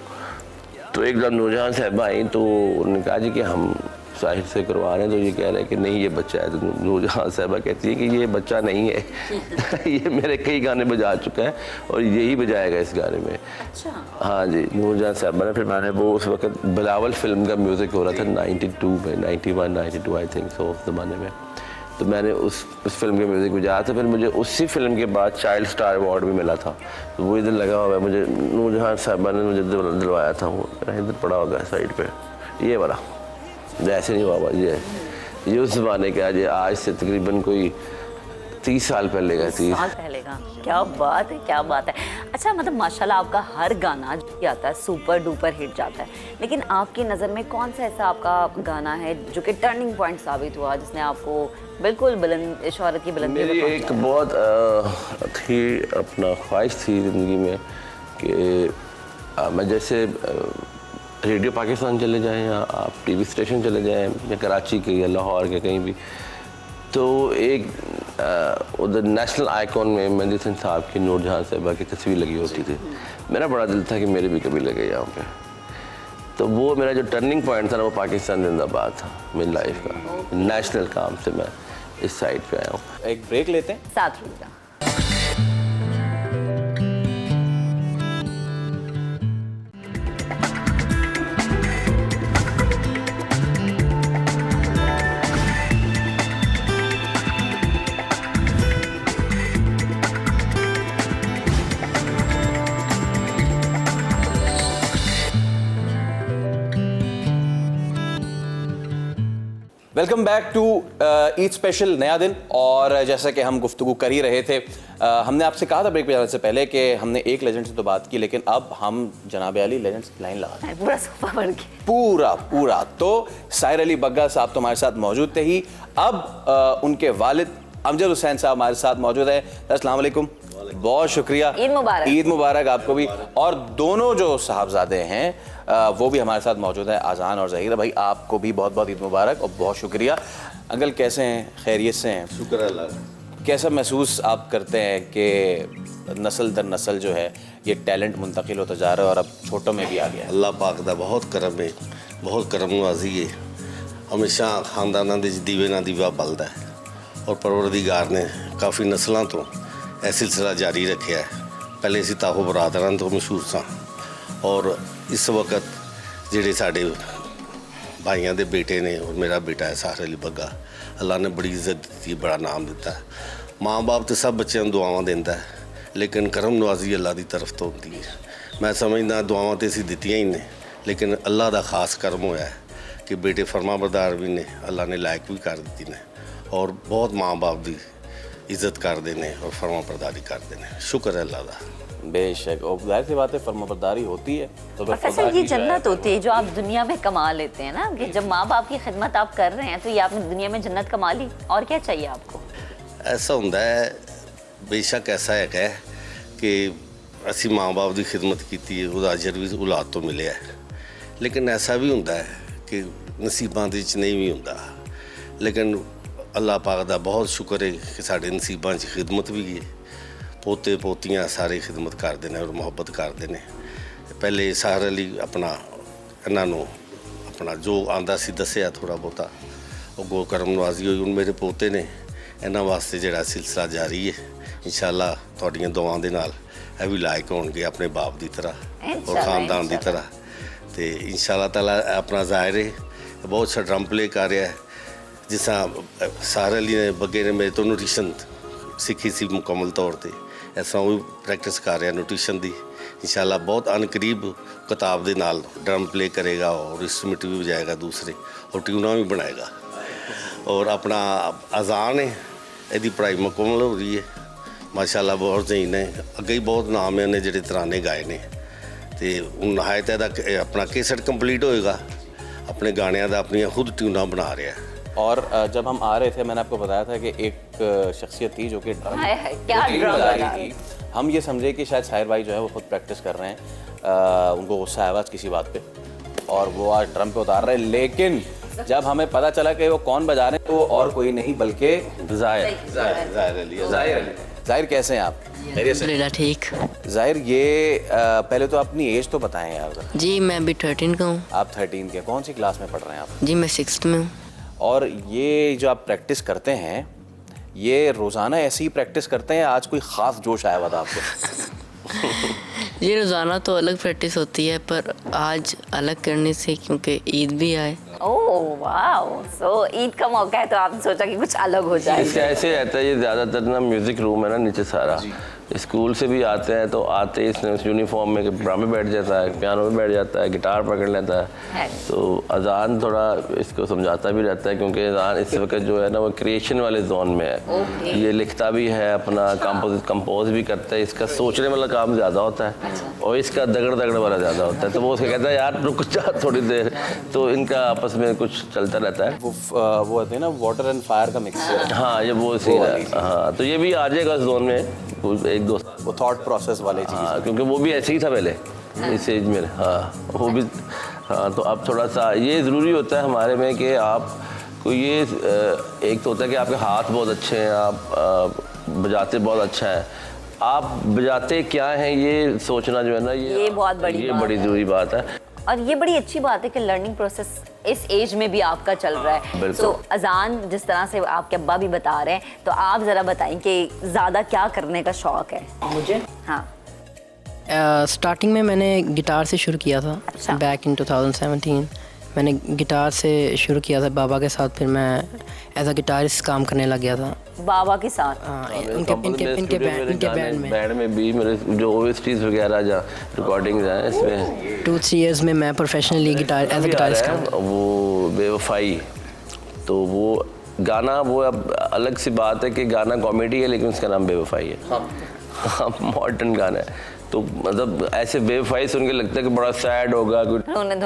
तो एक बार नूरजहां साहिबा आई तो उन्होंने कहा जी कि हम साहिर से करवा रहे हैं, तो ये कह रहे हैं कि नहीं ये बच्चा है। तो नूरजहां साहिबा कहती है कि ये बच्चा नहीं है ये मेरे कई गाने बजा चुका है और यही बजाएगा इस गाने में। अच्छा। हाँ जी, नूरजहां साहिबा ने। फिर मैंने वो उस वक्त बिलावल फिल्म का म्यूज़िक हो रहा था 92 में, 91 92 आई थिंक सो उस ज़माने में। तो मैंने उस फिल्म के म्यूज़िक बजाया था। फिर मुझे उसी फिल्म के बाद चाइल्ड स्टार अवार्ड भी मिला था। तो वो इधर लगा हुआ है, मुझे नूरजहां साहिबा ने मुझे दिलवाया था, वो इधर पड़ा होगा साइड पे, ये वाला। ऐसे नहीं हुआ ये उस ज़माने का, आज से तकरीबन कोई 30 साल पहले का। 30 साल पहले का। क्या बात है, क्या बात है। अच्छा, मतलब माशाल्लाह आपका हर गाना जो आता है सुपर डुपर हिट जाता है, लेकिन आपकी नज़र में कौन सा ऐसा आपका गाना है जो कि टर्निंग पॉइंट साबित हुआ, जिसने आपको बिल्कुल बुलंद शोहरत की बुलंदी? मेरी एक बहुत थी अपना ख्वाहिश थी ज़िंदगी में कि मैं जैसे रेडियो पाकिस्तान चले जाएं या आप टीवी स्टेशन चले जाएं या कराची के या लाहौर के कहीं भी, तो एक उधर नेशनल आइकॉन में मेहंदी हसन साहब की, नूरजहां साहिबा की तस्वीर लगी होती थी। मेरा बड़ा दिल था कि मेरे भी कभी लगे यहाँ पे। तो वो मेरा जो टर्निंग पॉइंट था ना, वो पाकिस्तान जिंदाबाद था मेरी लाइफ का। नेशनल काम से मैं इस साइड पे आया हूँ। एक ब्रेक लेते हैं, साथ रहिएगा। Welcome back to Eid special, नया दिन। और जैसा कि हम गुफ्तगू कर ही रहे थे, हमने आपसे कहा था ब्रेक पे जाने से पहले कि हमने एक लेजेंड से तो बात की, लेकिन अब हम जनाब अली लेजेंड्स की लाइन लगा पूरा सोफा भर के पूरा। तो साहिर अली बग्गा साहब तो हमारे साथ मौजूद थे ही, अब उनके वालिद अमजद हुसैन साहब हमारे साथ मौजूद है। अस्सलाम वालेकुम, बहुत शुक्रिया, ईद मुबारक। ईद मुबारक आपको भी। और दोनों जो साहबजादे हैं वो भी हमारे साथ मौजूद है, आज़ान और ज़हीरा भाई, आपको भी बहुत बहुत ईद मुबारक और बहुत शुक्रिया। अंकल कैसे हैं, खैरियत से हैं? शुक्र अल्लाह। कैसा महसूस आप करते हैं कि नस्ल दर नस्ल जो है ये टैलेंट मुंतकिल होता जा रहा है और अब छोटों में भी आ गया है? अल्लाह पाक दा बहुत करम है, बहुत करम नवाजी है। हमेशा खानदाना दे दीवे ना दीवा बलदा है और परवरदिगार ने काफ़ी नस्लों तो यह सिलसिला जारी रखा है। पहले असीं ताहो बरादरां तो मशहूर सां और इस वक्त जिहड़े साडे भाइयों के बेटे ने और मेरा बेटा है साहिर अली बग्गा, अल्लाह ने बड़ी इज्जत दी, बड़ा नाम दिता है। माँ बाप तो सब बच्चों को दुआवां देंदा है, लेकिन करम नवाजी अल्लाह की तरफ तो होती है। मैं समझदा दुआवां तो असीं दित्तियां ही ने, लेकिन अल्लाह का खास करम होया है कि बेटे फरमाबरदार भी ने, अल्लाह ने लायक भी कर दी ने और बहुत माँ बाप की इज्जत करते हैं और फरमाबरदारी करते हैं। शुक्र है अल्लाह का। बेशक, और जाहिर सी बात है फरमाबरदारी होती है तो फिर फैसल, ये जन्नत होती है जो आप दुनिया में कमा लेते हैं ना, कि जब माँ बाप की खिदमत आप कर रहे हैं तो ये आपने दुनिया में जन्नत कमा ली, और क्या चाहिए आपको? ऐसा होंदा है, बेशक ऐसा है कि असी माँ बाप की खिदमत की, उसका अजर भी औलाद तो मिले है, लेकिन ऐसा भी होंदा है कि नसीबां दे विच नहीं भी होंदा। लेकिन अल्लाह पाक दा बहुत शुक्र है कि साडे नसीबां च खिदमत भी है, पोते पोतियाँ सारे खिदमत करते हैं और मुहब्बत करते हैं। पहले साहिर अली अपना इन्हों अपना जो आंदा सी दसिया थोड़ा बहुता वो गो करम नवाजी हुई। हुण मेरे पोते ने इन्हों वास्ते जिहड़ा सिलसिला जारी है, इंशाअल्लाह तुहाडीआं दुआवां दे नाल ये भी लायक होणगे अपने बाप की तरह और खानदान की तरह। तो इंशाअल्लाह ताला अपना ज़ाहिर है बहुत अच्छा ड्रम प्ले कर रहा है। जिस तरह साहिर अली ने बग्गे ने मेरे तो न्यूट्रिशन सीखी सी मुकम्मल तौर पर, ਇਸ ਤਰ੍ਹਾਂ ਉਹ ਵੀ ਪ੍ਰੈਕਟਿਸ ਕਰ ਰਿਹਾ ਨਿਊਟ੍ਰੀਸ਼ਨ ਦੀ इंशाल्लाह बहुत अनकरीब किताब के नाल ड्रम प्ले करेगा और इंस्ट्रूमेंट भी बजाएगा दूसरे और ट्यूना भी बनाएगा और अपना अजान है यदि पढ़ाई मुकम्मल हो रही है माशाल्लाह बहुत सही ने अगे ही बहुत नाम है उन्हें जिहड़े तराने गाए ने तो हूँ नहायत अपना कैसेट कंप्लीट होएगा अपने गाणियां दा अपनियां खुद ट्यूना बना रहा है। और जब हम आ रहे थे मैंने आपको बताया था कि एक शख्सियत थी जो कि क्या ड्रम बजा रही थी। हम ये समझे कि शायद साहिर भाई जो है वो खुद प्रैक्टिस कर रहे हैं, उनको गुस्सा आया आज किसी बात पे और वो आज ड्रम पे उतार रहे हैं, लेकिन जब हमें पता चला कि वो कौन बजा रहे हैं तो वो और कोई नहीं बल्कि जाहिर। कैसे हैं आप? अल्हम्दुलिल्लाह ठीक। जाहिर ये पहले तो अपनी एज तो बताएं यार। जी मैं अभी 13 का हूँ। आप 13 के, कौन सी क्लास में पढ़ रहे हैं आप? जी मैं 6th में हूँ। और ये जो आप प्रैक्टिस करते हैं ये रोज़ाना ऐसी ही प्रैक्टिस करते हैं, आज कोई ख़ास जोश आया हुआ था आपको? ये रोज़ाना तो अलग प्रैक्टिस होती है पर आज अलग करने से क्योंकि ईद भी आए। ओह वाओ, सो ईद का मौका है तो आपने सोचा कि कुछ अलग हो जाए। इसका ऐसे रहता है, ये ज़्यादातर ना म्यूज़िक रूम है ना नीचे सारा, स्कूल से भी आते हैं तो आते ही इसने यूनिफॉर्म में ड्रामे बैठ जाता है, पियानो में बैठ जाता है, गिटार पकड़ लेता है। तो अजान थोड़ा इसको समझाता भी रहता है क्योंकि अजान इस वक्त जो है ना वो क्रिएशन वाले जोन में है। ये लिखता भी है अपना, कंपोज भी करता है, इसका सोचने वाला काम ज़्यादा होता है और इसका दगड़ दगड़ वाला ज़्यादा होता है। तो वो उसको कहता है यार रुक जा थोड़ी देर, तो इनका आपस में कुछ चलता रहता है। वो होते हैं ना वाटर एंड फायर का मिक्सचर। हाँ ये वो सीन है। हाँ तो ये भी आ जाएगा इस जोन में एक दो, वो थॉट प्रोसेस वाले चीज़। हाँ क्योंकि वो भी ऐसे ही था पहले इस एज में। हाँ वो भी। हाँ तो अब थोड़ा सा ये ज़रूरी होता है हमारे में कि आप को ये एक तो होता है कि आपके हाथ बहुत अच्छे हैं, आप बजाते बहुत अच्छा है, आप बजाते क्या हैं ये सोचना जो है ना ये बहुत बड़ी ज़रूरी बात है। और ये बड़ी अच्छी बात है कि लर्निंग प्रोसेस इस एज में भी आपका चल रहा है। तो अजान जिस तरह से आपके अब्बा भी बता रहे हैं तो आप ज़रा बताएं कि ज़्यादा क्या करने का शौक़ है? मुझे हाँ स्टार्टिंग में मैंने गिटार से शुरू किया था। अच्छा। बैक इन 2017 मैंने गिटार से शुरू किया था बाबा के साथ, फिर मैं एज अ गिटारिस्ट काम करने लग गया था बाबा के साथ। इनके बैंड में भी मेरे जो ओएसटीज वगैरह जहाँ रिकॉर्डिंग्स हैं इसमें 2-3 इयर्स में मैं professionally guitar as a guitarist काम। वो बेवफाई तो वो गाना वो अब अलग सी बात है कि गाना कॉमेडी है लेकिन उसका नाम बेवफाई है। हाँ मॉडर्न गाना है तो मतलब ऐसे बेवफाई सुन के लगता है कि बड़ा सैड होगा, रोने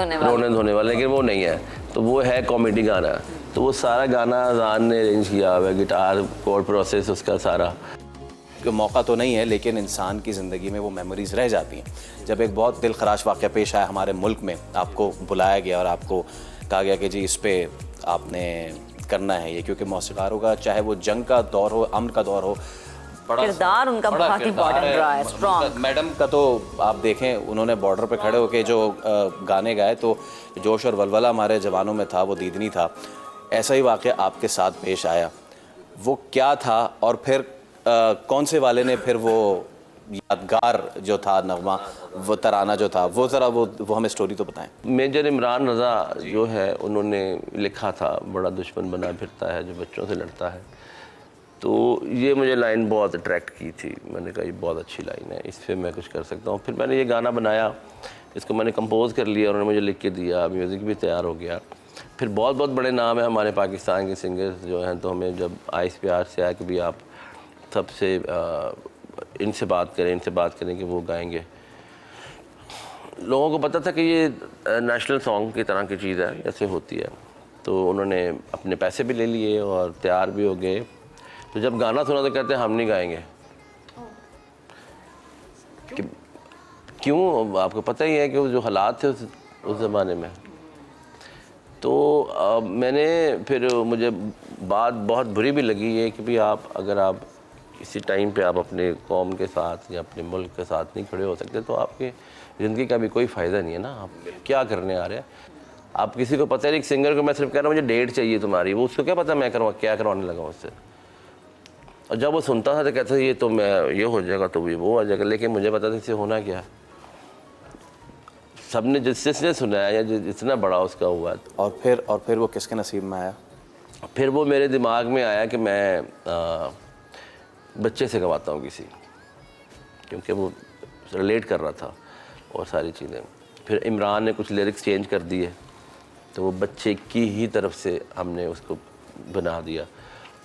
धोने वाला, लेकिन वो नहीं है। तो वो है कॉमेडी गाना। तो वो सारा गाना अजान ने अरेंज किया हुआ है, गिटार कोड प्रोसेस उसका सारा। मौका तो नहीं है लेकिन इंसान की ज़िंदगी में वो मेमोरीज़ रह जाती हैं। जब एक बहुत दिलखराश वाक़या पेश आया हमारे मुल्क में, आपको बुलाया गया और आपको कहा गया कि जी इस पे आपने करना है ये, क्योंकि मौसीक़ारों का चाहे वो जंग का दौर हो, अमन का दौर हो, किरदार उनका बहुत इंपॉर्टेंट रहा है, स्ट्रॉन्ग। मैडम का तो आप देखें उन्होंने बॉर्डर पे खड़े होकर जो गाने गाए तो जोश और वलवला हमारे जवानों में था, वो दीदनी था। ऐसा ही वाक़या आपके साथ पेश आया, वो क्या था और फिर कौन से वाले ने फिर वो यादगार जो था नगमा, वो तराना जो था, वो ज़रा वो हमें स्टोरी तो बताएं। मेजर इमरान रज़ा जो है उन्होंने लिखा था, बड़ा दुश्मन बना फिरता है जो बच्चों से लड़ता है। तो ये मुझे लाइन बहुत अट्रैक्ट की थी, मैंने कहा ये बहुत अच्छी लाइन है, इस पर मैं कुछ कर सकता हूँ। फिर मैंने ये गाना बनाया, इसको मैंने कंपोज़ कर लिया, उन्होंने मुझे लिख के दिया, म्यूज़िक भी तैयार हो गया। फिर बहुत बहुत बड़े नाम हैं हमारे पाकिस्तान के सिंगर्स जो हैं, तो हमें जब आइस प्यार से आया कि भी आप सबसे इनसे बात करें कि वो गाएंगे। लोगों को पता था कि ये नेशनल सॉन्ग की तरह की चीज़ है, ऐसे होती है। तो उन्होंने अपने पैसे भी ले लिए और तैयार भी हो गए। तो जब गाना सुना तो कहते हैं हम नहीं गाएंगे। क्यों? आपको पता ही है कि वो जो हालात थे उस ज़माने में। तो मैंने फिर मुझे बात बहुत बुरी भी लगी है कि भी आप अगर आप किसी टाइम पे आप अपने कौम के साथ या अपने मुल्क के साथ नहीं खड़े हो सकते तो आपकी ज़िंदगी का भी कोई फ़ायदा नहीं है ना। आप क्या करने आ रहे हैं? आप किसी को पता है, एक सिंगर को मैं सिर्फ कह रहा हूँ मुझे डेट चाहिए तुम्हारी, वो उसको क्या पता मैं क्या करवाने लगा उससे। और जब वो सुनता था तो कहता था ये तो मैं ये हो जाएगा तो ये वो आ जाएगा, लेकिन मुझे पता था इससे होना क्या है। सबने जिसने सुनाया या जितना बड़ा उसका हुआ। और फिर वो किसके नसीब में आया? फिर वो मेरे दिमाग में आया कि मैं बच्चे से गवाता हूँ किसी। क्योंकि वो रिलेट कर रहा था और सारी चीज़ें। फिर इमरान ने कुछ लिरिक्स चेंज कर दिए, तो वो बच्चे की ही तरफ से हमने उसको बना दिया।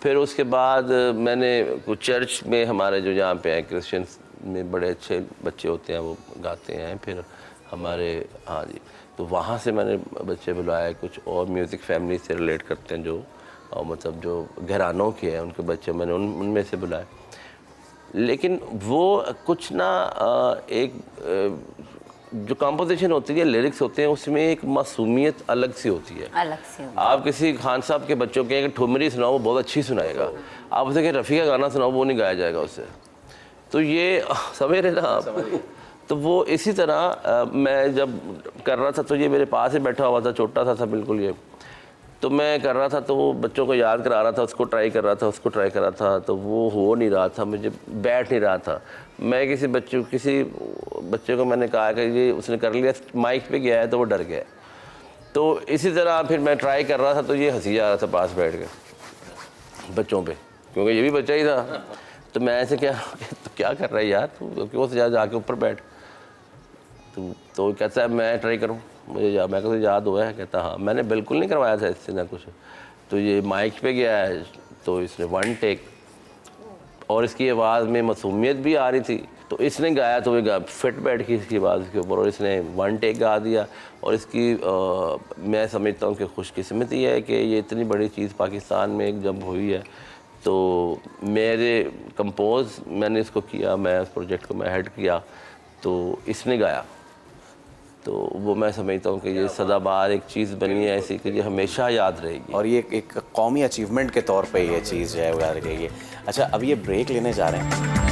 फिर उसके बाद मैंने कुछ चर्च में हमारे जो यहाँ पे हैं क्रिश्चियंस में बड़े अच्छे बच्चे होते हैं, वो गाते हैं। फिर हमारे हाँ जी, तो वहाँ से मैंने बच्चे बुलाए। कुछ और म्यूज़िक फैमिली से रिलेट करते हैं जो मतलब जो घरानों के हैं, उनके बच्चे मैंने उनमें से बुलाए। लेकिन वो कुछ ना एक जो कंपोजिशन होती है, लिरिक्स होते हैं, उसमें एक मासूमियत अलग सी होती है। अलग से आप किसी खान साहब के बच्चों के एक ठुमरी सुनाओ, वो बहुत अच्छी सुनाएगा। आप उसे कि रफ़ी का गाना सुनाओ, वो नहीं गाया जाएगा उससे। तो ये समझ रहे ना आप। तो वो इसी तरह मैं जब कर रहा था तो ये मेरे पास ही बैठा हुआ था, छोटा सा था बिल्कुल ये। तो मैं कर रहा था तो वो बच्चों को याद करा रहा था, उसको ट्राई कर रहा था, उसको ट्राई कर रहा था, तो वो हो नहीं रहा था, मुझे बैठ नहीं रहा था। मैं किसी बच्चे को मैंने कहा कि ये उसने कर लिया, माइक पे गया है तो वो डर गया। तो इसी तरह फिर मैं ट्राई कर रहा था तो ये हंसी आ रहा था पास बैठ के बच्चों पे, क्योंकि ये भी बच्चा ही था। तो मैं ऐसे क्या कर रहा है यार, तू क्यों से जाके ऊपर बैठ। तो कहता है मैं ट्राई करूँ, मैं कहता याद हुआ है। कहता हाँ, मैंने बिल्कुल नहीं करवाया था इससे ना कुछ। तो ये माइक पे गया है तो इसने 1 टेक, और इसकी आवाज़ में मासूमियत भी आ रही थी, तो इसने गाया तो वो फिट बैठ गई इसकी आवाज़ के ऊपर, और इसने 1 टेक गा दिया। और इसकी मैं समझता हूँ कि खुशकिस्मती है कि ये इतनी बड़ी चीज़ पाकिस्तान में एक जब हुई है। तो मेरे कंपोज मैंने इसको किया, मैं उस प्रोजेक्ट को मैं हेड किया, तो इसने गाया। तो वो मैं समझता हूँ कि ये सदाबहार एक चीज़ बनी है ऐसी कि ये हमेशा याद रहेगी। और ये एक कौमी अचीवमेंट के तौर पे ये चीज़ जो है वो याद रहेगी। अच्छा, अब ये ब्रेक लेने जा रहे हैं।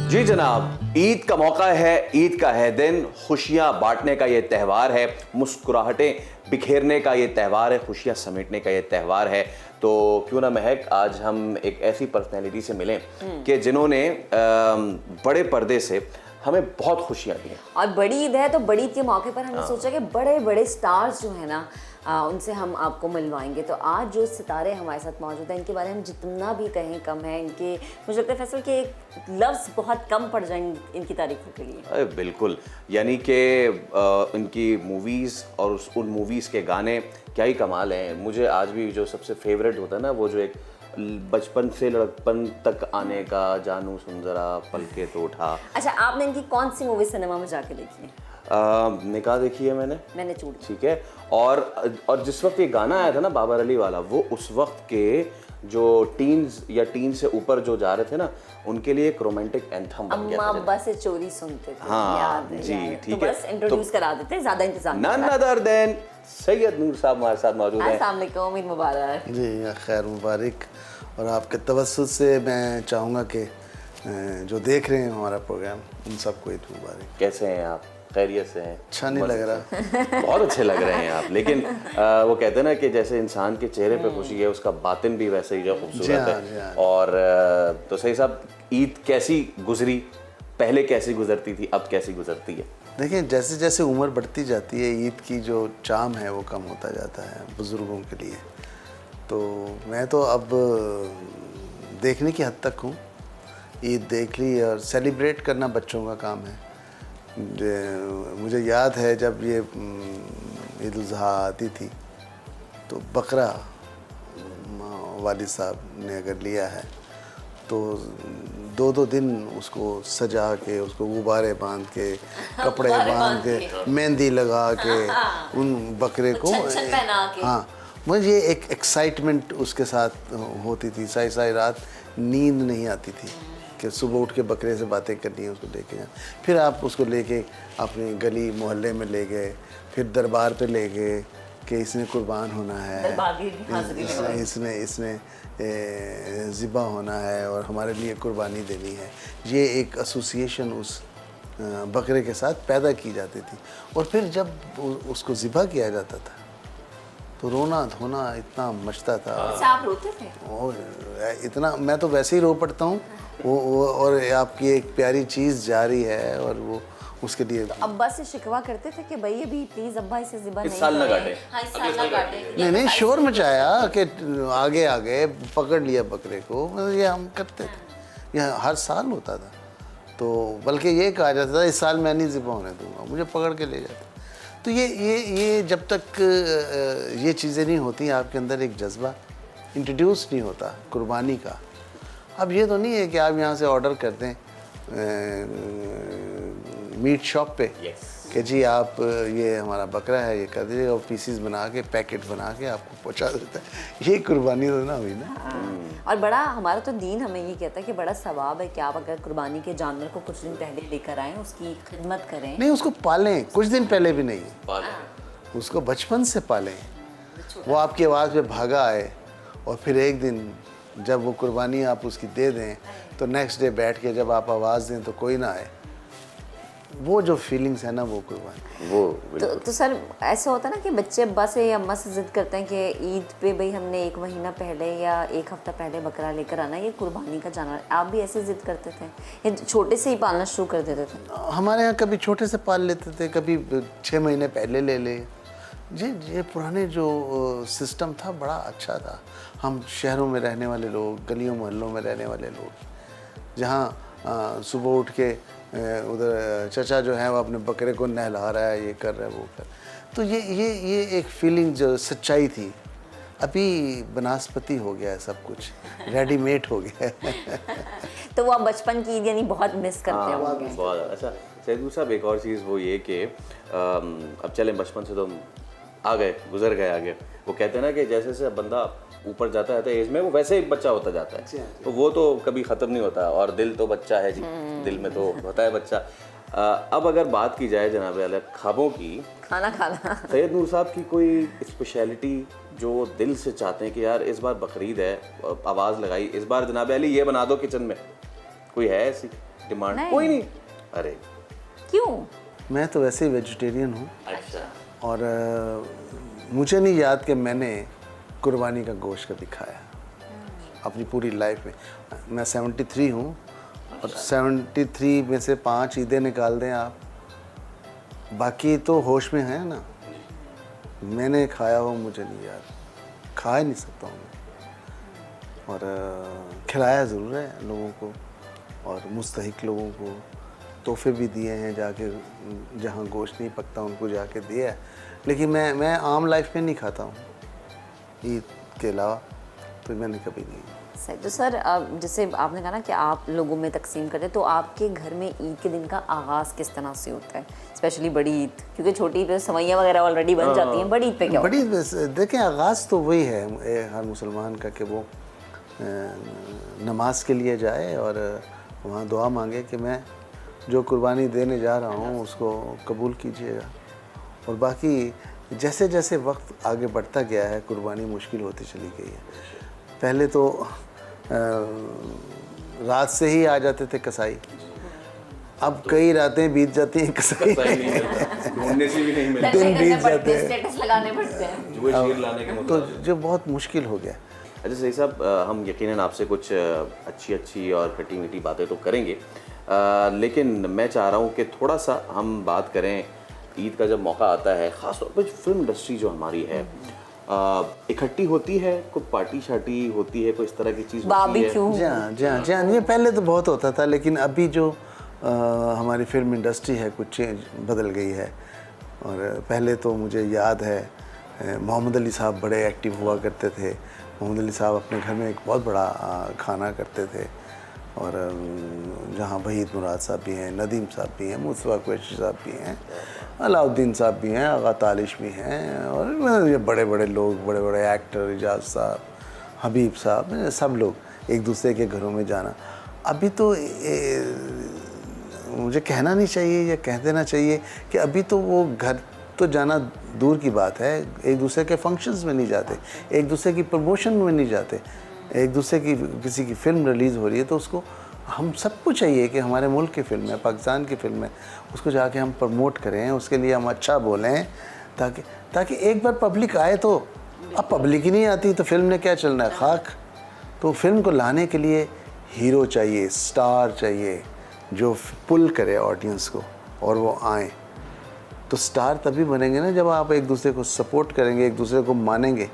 जी जनाब, ईद का मौका है, ईद का है दिन, खुशियां बांटने का ये त्यौहार है, मुस्कुराहटें बिखेरने का ये त्यौहार है, खुशियां समेटने का ये त्यौहार है। तो क्यों ना महक, आज हम एक ऐसी पर्सनैलिटी से मिलें कि जिन्होंने बड़े पर्दे से हमें बहुत खुशियां दी हैं। और बड़ी ईद है तो बड़ी ईद के मौके पर हमने सोचा कि बड़े बड़े स्टार्स जो है ना उनसे हम आपको मिलवाएंगे। तो आज जो सितारे हमारे साथ मौजूद हैं, इनके बारे में जितना भी कहें कम है। इनके मुझे लगता है फैसल के लफ्ज़ बहुत कम पड़ जाएंगे इनकी तारीफ़ों के लिए। अरे बिल्कुल, यानी कि इनकी मूवीज़ और उन मूवीज़ के गाने क्या ही कमाल हैं। मुझे आज भी जो सबसे फेवरेट होता है ना, वो जो एक बचपन से लड़कपन तक आने का, जानू सुन जरा पलके तो उठा। अच्छा, आपने इनकी कौन सी मूवी सिनेमा में जाके देखी है? निकाह देखी है मैंने चूड़ी। ठीक है। और जिस वक्त ये गाना आया था ना बाबर अली वाला, वो उस वक्त के जो टीन्स या टीन से ऊपर जो जा रहे थे ना, उनके लिए एक रोमांटिक एंथम बन गया था। अम्मा अब्बा से चोरी सुनते थे। हाँ याद है, जी, याद है। ठीक तो है। बस इंट्रोड्यूस करा देते हैं, ज़्यादा इंतजाम none other than Syed Noor साहब हमारे साथ मौजूद हैं। अस्सलाम वालेकुम, ईद मुबारक। जी खैर मुबारक। और आपके तवस्सुत से मैं चाहूँगा कि जो देख रहे हैं हमारा प्रोग्राम, उन सबको ईद मुबारक। कैसे हैं आप? खैरियत से हैं? अच्छा नहीं लग रहा? बहुत अच्छे लग रहे हैं आप। लेकिन वो कहते हैं ना कि जैसे इंसान के चेहरे पे खुशी है, उसका बातिन भी वैसे ही जो खूबसूरत है। और तो सही साहब, ईद कैसी गुजरी? पहले कैसी गुजरती थी, अब कैसी गुजरती है? देखिए, जैसे जैसे उम्र बढ़ती जाती है, ईद की जो चाम है वो कम होता जाता है बुज़ुर्गों के लिए। तो मैं तो अब देखने की हद तक हूँ। ईद देख ली और सेलिब्रेट करना बच्चों का काम है। मुझे याद है जब ये ईद उल ज़ुहा आती थी तो बकरा वालिद साहब ने अगर लिया है तो 2-2 दिन उसको सजा के, उसको गुब्बारे बांध के, कपड़े बांध के, मेहंदी लगा के उन बकरे को, हाँ, मुझे एक एक्साइटमेंट उसके साथ होती थी। सारी रात नींद नहीं आती थी कि सुबह उठ के बकरे से बातें करनी है, उसको लेके जाना। फिर आप उसको लेके अपनी गली मोहल्ले में ले गए, फिर दरबार पे ले गए कि इसने कुर्बान होना है, इसने ज़िबा होना है और हमारे लिए कुर्बानी देनी है। ये एक एसोसिएशन उस बकरे के साथ पैदा की जाती थी। और फिर जब उसको ज़िबा किया जाता था तो रोना धोना इतना मचता था। आप रोते थे? और इतना, मैं तो वैसे ही रो पड़ता हूँ। वो और आपकी एक प्यारी चीज़ जा रही है और वो उसके लिए। तो अब्बा से शिकवा करते थे कि भाई अभी प्लीज अब्बा इसे ज़िबा नहीं इस साल ना करें। काटें। हाँ, इस साल ना काटें। नहीं शोर मचाया कि आगे आगे पकड़ लिया बकरे को, मतलब ये हम करते थे, यह हर साल होता था। तो बल्कि ये कहा जाता था इस साल मैं नहीं ज़िबा होने दूंगा, मुझे पकड़ के ले जाते। तो ये जब तक ये चीज़ें नहीं होती आपके अंदर एक जज्बा इंट्रोड्यूस नहीं होता कुर्बानी का। अब ये तो नहीं है कि आप यहाँ से ऑर्डर कर दें मीट शॉप पे कि जी आप ये हमारा बकरा है ये कर दीजिए, और पीसीस बना के पैकेट बना के आपको पहुँचा देता है। ये कुर्बानी तो ना हुई ना। और बड़ा हमारा तो दीन हमें ये कहता है कि बड़ा सवाब है कि आप अगर कुर्बानी के जानवर को कुछ दिन पहले लेकर आएँ, उसकी खिदमत करें। नहीं, उसको पालें, कुछ दिन पहले भी नहीं, उसको बचपन से पालें। वो आपकी आवाज़ पे भागा आए और फिर एक दिन जब वो कुर्बानी आप उसकी दे दें तो नेक्स्ट डे बैठ के जब आप आवाज़ दें तो कोई ना आए। वो जो फीलिंग्स है ना वो कुर्बानी वो। तो सर ऐसा होता है ना कि बच्चे अब्बा से या अम्मा से जिद करते हैं कि ईद पे भाई हमने 1 महीना पहले या 1 हफ्ता पहले बकरा लेकर आना, ये कुर्बानी का जानवर। आप भी ऐसे जिद करते थे या छोटे से ही पालना शुरू कर देते थे? हमारे यहाँ कभी छोटे से पाल लेते थे, कभी 6 महीने पहले ले ले। ये पुराने जो सिस्टम था बड़ा अच्छा था। हम शहरों में रहने वाले लोग, गलियों मोहल्लों में रहने वाले लोग, जहाँ सुबह उठ के उधर चचा जो है वो अपने बकरे को नहला रहा है, ये कर रहा है वो कर, तो ये एक फीलिंग जो सच्चाई थी। अभी बनस्पति हो गया है, सब कुछ रेडीमेड हो गया है। तो वो आप बचपन की ईद यानी बहुत मिस करते होंगे। बहुत अच्छा। सैदपुर साहब एक और चीज़ वो ये कि अब चलें बचपन से तो हम आ गए, गुजर गए आगे। वो कहते हैं ना कि जैसे जैसे बंदा ऊपर जाता है तो एज में वो वैसे ही बच्चा होता जाता है, तो वो तो कभी ख़त्म नहीं होता। और दिल तो बच्चा है जी, दिल में तो होता है बच्चा। अब अगर बात की जाए जनाब आला ख्वाबों की, खाना खाना, सैयद नूर साहब की कोई स्पेशलिटी जो दिल से चाहते हैं कि यार इस बार बकरीद है, आवाज़ लगाई इस बार जनाब अली ये बना दो किचन में, कोई है ऐसी डिमांड? कोई नहीं। अरे क्यों? मैं तो वैसे ही वेजिटेरियन हूँ। अच्छा। और मुझे नहीं याद कि मैंने कुर्बानी का गोश्त कभी खाया अपनी पूरी लाइफ में। मैं 73 हूँ और 73 में से 5 ईदें निकाल दें आप, बाकी तो होश में हैं ना। मैंने खाया हो मुझे नहीं याद, खा ही नहीं सकता हूँ मैं। और खिलाया ज़रूर है लोगों को और मुस्तहिक लोगों को, तोहफे भी दिए हैं जाके, जहाँ गोश्त नहीं पकता उनको जाके दिया है। लेकिन मैं आम लाइफ में नहीं खाता हूँ ईद के अलावा, तो मैंने कभी नहीं। सर तो सर जैसे आपने कहा ना कि आप लोगों में तकसीम करते हैं, तो आपके घर में ईद के दिन का आगाज़ किस तरह से होता है, स्पेशली बड़ी ईद? क्योंकि छोटी ईद पे सवैयाँ वगैरह ऑलरेडी बन जाती हैं, बड़ी ईद पे क्या? बड़ी देखें आगाज़ तो वही है हर मुसलमान का कि वो नमाज के लिए जाए और वहाँ दुआ मांगे कि मैं जो कुर्बानी देने जा रहा हूँ उसको कबूल कीजिएगा। और बाकी जैसे जैसे वक्त आगे बढ़ता गया है कुर्बानी मुश्किल होती चली गई है। पहले तो रात से ही आ जाते थे कसाई, अब कई रातें बीत जाती हैं कसाई ढूंढने से भी नहीं मिलता, दिन बीत जाते हैं, स्टेटस लगाने पड़ते हैं, जो शीर लाने के तो जो बहुत मुश्किल हो गया। अच्छा सही साहब, हम यकीनन आपसे कुछ अच्छी और खट्टी मीठी बातें तो करेंगे, लेकिन मैं चाह रहा हूँ कि थोड़ा सा हम बात करें ईद का जब मौका आता है, ख़ास तौर पर फिल्म इंडस्ट्री जो हमारी है इकट्ठी होती है, कोई पार्टी शार्टी होती है, कोई इस तरह की चीज़ होती है? जी हाँ, ये पहले तो बहुत होता था, लेकिन अभी जो हमारी फिल्म इंडस्ट्री है कुछ चेंज बदल गई है। और पहले तो मुझे याद है मोहम्मद अली साहब बड़े एक्टिव हुआ करते थे। मोहम्मद अली साहब अपने घर में एक बहुत बड़ा खाना करते थे, और जहाँ वहीद मुराद साहब भी हैं, नदीम साहब भी हैं, मुस्तफ़ा कुरैशी साहब भी हैं, अलाउद्दीन साहब भी हैं, आगा तालिश भी हैं, और ये बड़े बड़े लोग, बड़े बड़े एक्टर, इजाज़ साहब, हबीब साहब, सब लोग एक दूसरे के घरों में जाना। अभी तो मुझे कहना नहीं चाहिए या कह देना चाहिए कि अभी तो वो घर तो जाना दूर की बात है, एक दूसरे के फंक्शंस में नहीं जाते, एक दूसरे की प्रमोशन में नहीं जाते। एक दूसरे की किसी की फ़िल्म रिलीज़ हो रही है तो उसको हम सबको चाहिए कि हमारे मुल्क की फ़िल्म है, पाकिस्तान की फ़िल्म है, उसको जाके हम प्रमोट करें, उसके लिए हम अच्छा बोलें, ताकि एक बार पब्लिक आए तो अब पब्लिक ही नहीं आती तो फिल्म ने क्या चलना है, खाक। तो फिल्म को लाने के लिए हीरो चाहिए, स्टार चाहिए, जो पुल करे ऑडियंस को और वो आए। तो स्टार तभी बनेंगे ना जब आप एक दूसरे को सपोर्ट करेंगे, एक दूसरे को मानेंगे।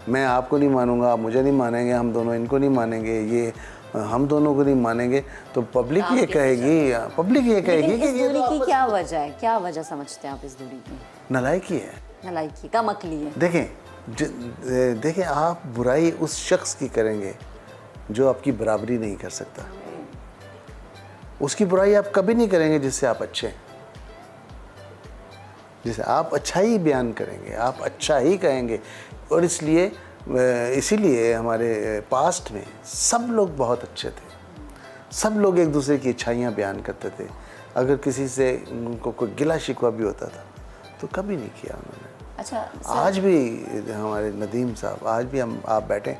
मैं आपको नहीं मानूंगा, आप मुझे नहीं मानेंगे, हम दोनों इनको नहीं मानेंगे, ये हम दोनों को नहीं मानेंगे, तो पब्लिक ये कहेगी, पब्लिक ये कहेगी कि इस दूरी की क्या वजह है, क्या वजह समझते हैं आप इस दूरी की? नालायकी है, नालायकी, कम अक्ली है। देखें आप बुराई उस शख्स की करेंगे जो आपकी बराबरी नहीं कर सकता। उसकी बुराई आप कभी नहीं करेंगे जिससे आप अच्छे हैं, जिसे आप अच्छा ही बयान करेंगे, आप अच्छा ही कहेंगे। और इसीलिए हमारे पास्ट में सब लोग बहुत अच्छे थे, सब लोग एक दूसरे की अच्छाइयाँ बयान करते थे। अगर किसी से उनको कोई गिला शिकवा भी होता था तो कभी नहीं किया उन्होंने। अच्छा, आज भी हमारे नदीम साहब, आज भी आप बैठे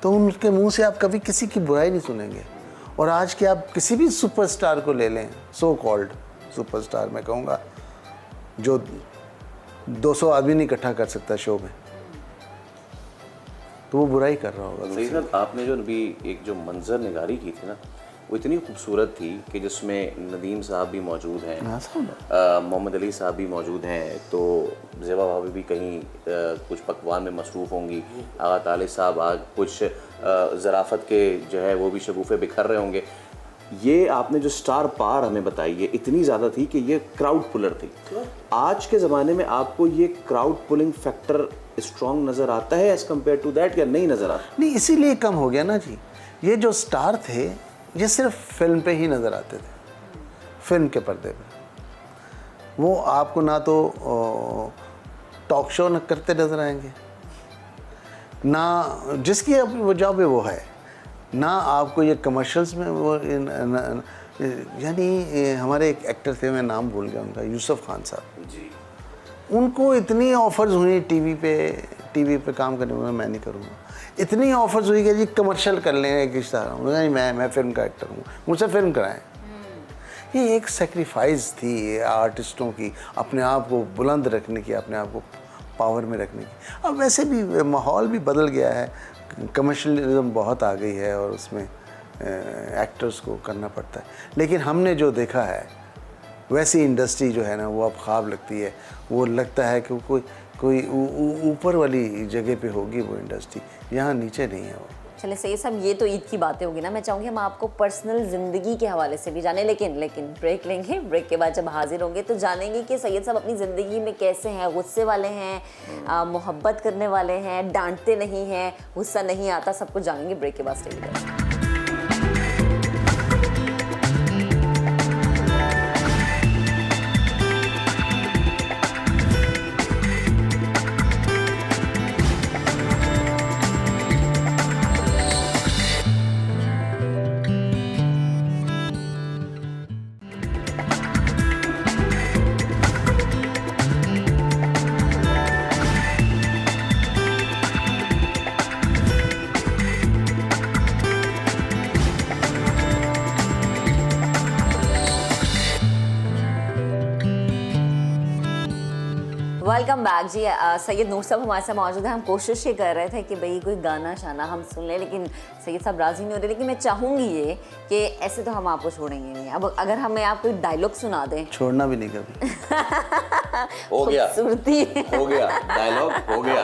तो उनके मुंह से आप कभी किसी की बुराई नहीं सुनेंगे। और आज के आप किसी भी सुपरस्टार को ले लें, सो कॉल्ड सुपरस्टार मैं कहूँगा, जो 200 आदमी नहीं इकट्ठा कर सकता शो में, तो वो बुराई कर रहा होगा। सही साहब, आपने जो अभी एक जो मंजर निगारी की थी ना, वो इतनी खूबसूरत थी कि जिसमें नदीम साहब भी मौजूद हैं, मोहम्मद अली साहब भी मौजूद हैं, तो ज़ेबा भाभी भी कहीं कुछ पकवान में मसरूफ़ होंगी, आगा तालिब साहब आज कुछ ज़राफ़त के जो है वो भी शगुफ़े बिखर रहे होंगे। ये आपने जो स्टार पार हमें बताई है इतनी ज़्यादा थी कि ये क्राउड पुलर थी। आज के ज़माने में आपको ये क्राउड पुलिंग फैक्टर स्ट्रॉन्ग नज़र आता है एज़ कम्पेयर टू दैट, या नहीं नज़र आता? नहीं, इसीलिए कम हो गया ना जी। ये जो स्टार थे ये सिर्फ फिल्म पे ही नज़र आते थे, फिल्म के पर्दे पे। वो आपको ना तो टॉक शो न करते नज़र आएंगे, ना जिसकी वो जॉब है वो है, ना आपको ये कमर्शियल्स में वो यानी हमारे एक एक्टर थे, मैं नाम भूल गया उनका, यूसुफ खान साहब जी। उनको इतनी ऑफ़र्स हुई टीवी पे काम करने में, मैं नहीं करूँगा। इतनी ऑफ़र्स हुई कि जी कमर्शियल कर लें एक रिश्ता, नहीं मैं फिल्म का एक्टर हूँ, मुझसे फिल्म कराएं। ये एक सेक्रीफाइस थी आर्टिस्टों की, अपने आप को बुलंद रखने की, अपने आप को पावर में रखने की। अब वैसे भी माहौल भी बदल गया है, कमर्शियलिज्म बहुत आ गई है और उसमें एक्टर्स को करना पड़ता है। लेकिन हमने जो देखा है वैसी इंडस्ट्री जो है ना, वो अब ख्वाब लगती है। वो लगता है कि कोई ऊपर वाली जगह पे होगी वो इंडस्ट्री, यहाँ नीचे नहीं है वो। चले सही साहब, ये तो ईद की बातें होगी ना, मैं चाहूँगी हम आपको पर्सनल ज़िंदगी के हवाले से भी जाने, लेकिन ब्रेक लेंगे। ब्रेक के बाद जब हाजिर होंगे तो जानेंगे कि सैयद साहब अपनी ज़िंदगी में कैसे हैं, गुस्से वाले हैं, मोहब्बत करने वाले हैं, डांटते नहीं हैं, गुस्सा नहीं आता, सब कुछ जानेंगे ब्रेक के बाद। Stay with us. Welcome back जी। सैयद नूर साहब हमारे साथ मौजूद है। हम कोशिश ये कर रहे थे कि भाई कोई गाना शाना हम सुन लें, लेकिन सैयद साहब राज़ी नहीं हो रहे। लेकिन मैं चाहूँगी ये कि ऐसे तो हम आपको छोड़ेंगे नहीं। अब अगर हमें आप कोई डायलॉग सुना दें। छोड़ना भी नहीं कभी। हो गया, खूबसूरती हो गया, डायलॉग हो गया,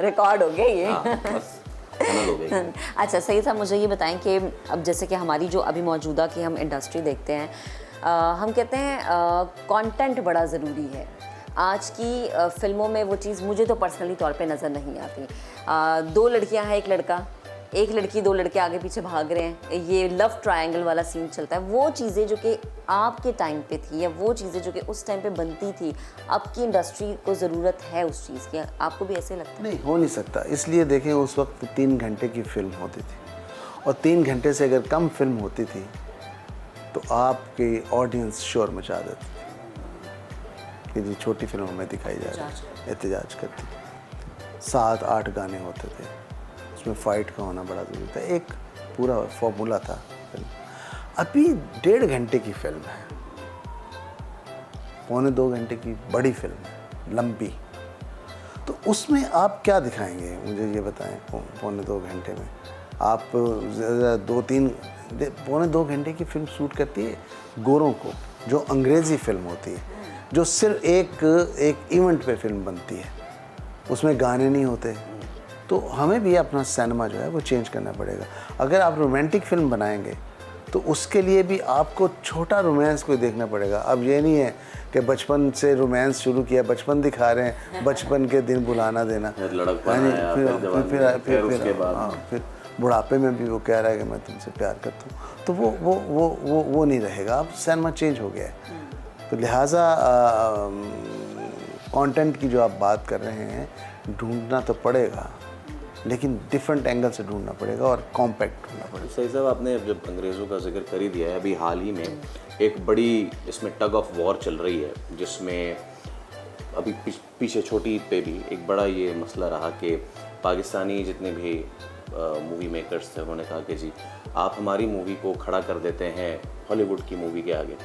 रिकॉर्ड हो गया ये। हो गई। अच्छा सैयद साहब, मुझे ये बताएं कि अब जैसे कि हमारी जो अभी मौजूदा की हम इंडस्ट्री देखते हैं, हम कहते हैं कंटेंट बड़ा ज़रूरी है। आज की फ़िल्मों में वो चीज़ मुझे तो पर्सनली तौर पे नज़र नहीं आती। दो लड़कियां हैं, एक लड़का, एक लड़की, दो लड़के आगे पीछे भाग रहे हैं, ये लव ट्रायंगल वाला सीन चलता है। वो चीज़ें जो कि आपके टाइम पे थी, या वो चीज़ें जो कि उस टाइम पे बनती थी, अब की इंडस्ट्री को ज़रूरत है उस चीज़ की, आपको भी ऐसे लगता है? नहीं, हो नहीं सकता। इसलिए देखें, उस वक्त 3 घंटे की फ़िल्म होती थी, और 3 घंटे से अगर कम फिल्म होती थी तो आपकी ऑडियंस शोर मचा देती थी कि जी छोटी फिल्मों में दिखाई जा रही है, एहतजाज करती थी। 7-8 गाने होते थे, उसमें फ़ाइट का होना बड़ा ज़रूरी था, एक पूरा फॉर्मूला था फिल्म। अभी 1.5 घंटे की फिल्म है, 1.25-2 घंटे की बड़ी फिल्म है, लंबी, तो उसमें आप क्या दिखाएंगे मुझे ये बताएं। पौने 2 घंटे में आप 2-3 घंटे की फिल्म शूट करती है गोरों को, जो अंग्रेज़ी फिल्म होती है, जो सिर्फ एक इवेंट पे फिल्म बनती है, उसमें गाने नहीं होते। तो हमें भी अपना सिनेमा जो है वो चेंज करना पड़ेगा। अगर आप रोमांटिक फिल्म बनाएंगे तो उसके लिए भी आपको छोटा रोमांस कोई देखना पड़ेगा। अब ये नहीं है कि बचपन से रोमांस शुरू किया, बचपन दिखा रहे हैं, बचपन के दिन बुलाना देना, फिर बुढ़ापे में भी वो कह रहा है कि मैं तुमसे प्यार करता हूँ, तो वो नहीं रहेगा। अब सिनेमा चेंज हो गया है। तो लिहाजा कंटेंट की जो आप बात कर रहे हैं, ढूंढना तो पड़ेगा, लेकिन डिफरेंट एंगल से ढूंढना पड़ेगा और कॉम्पैक्ट ढूंढना पड़ेगा। सही साहब, आपने जब अंग्रेज़ों का जिक्र कर ही दिया है, अभी हाल ही में एक बड़ी इसमें टग ऑफ वॉर चल रही है, जिसमें अभी पीछे छोटी पे भी एक बड़ा ये मसला रहा कि पाकिस्तानी जितने भी मूवी मेकर्स थे, उन्होंने कहा कि जी आप हमारी मूवी को खड़ा कर देते हैं हॉलीवुड की मूवी के आगे,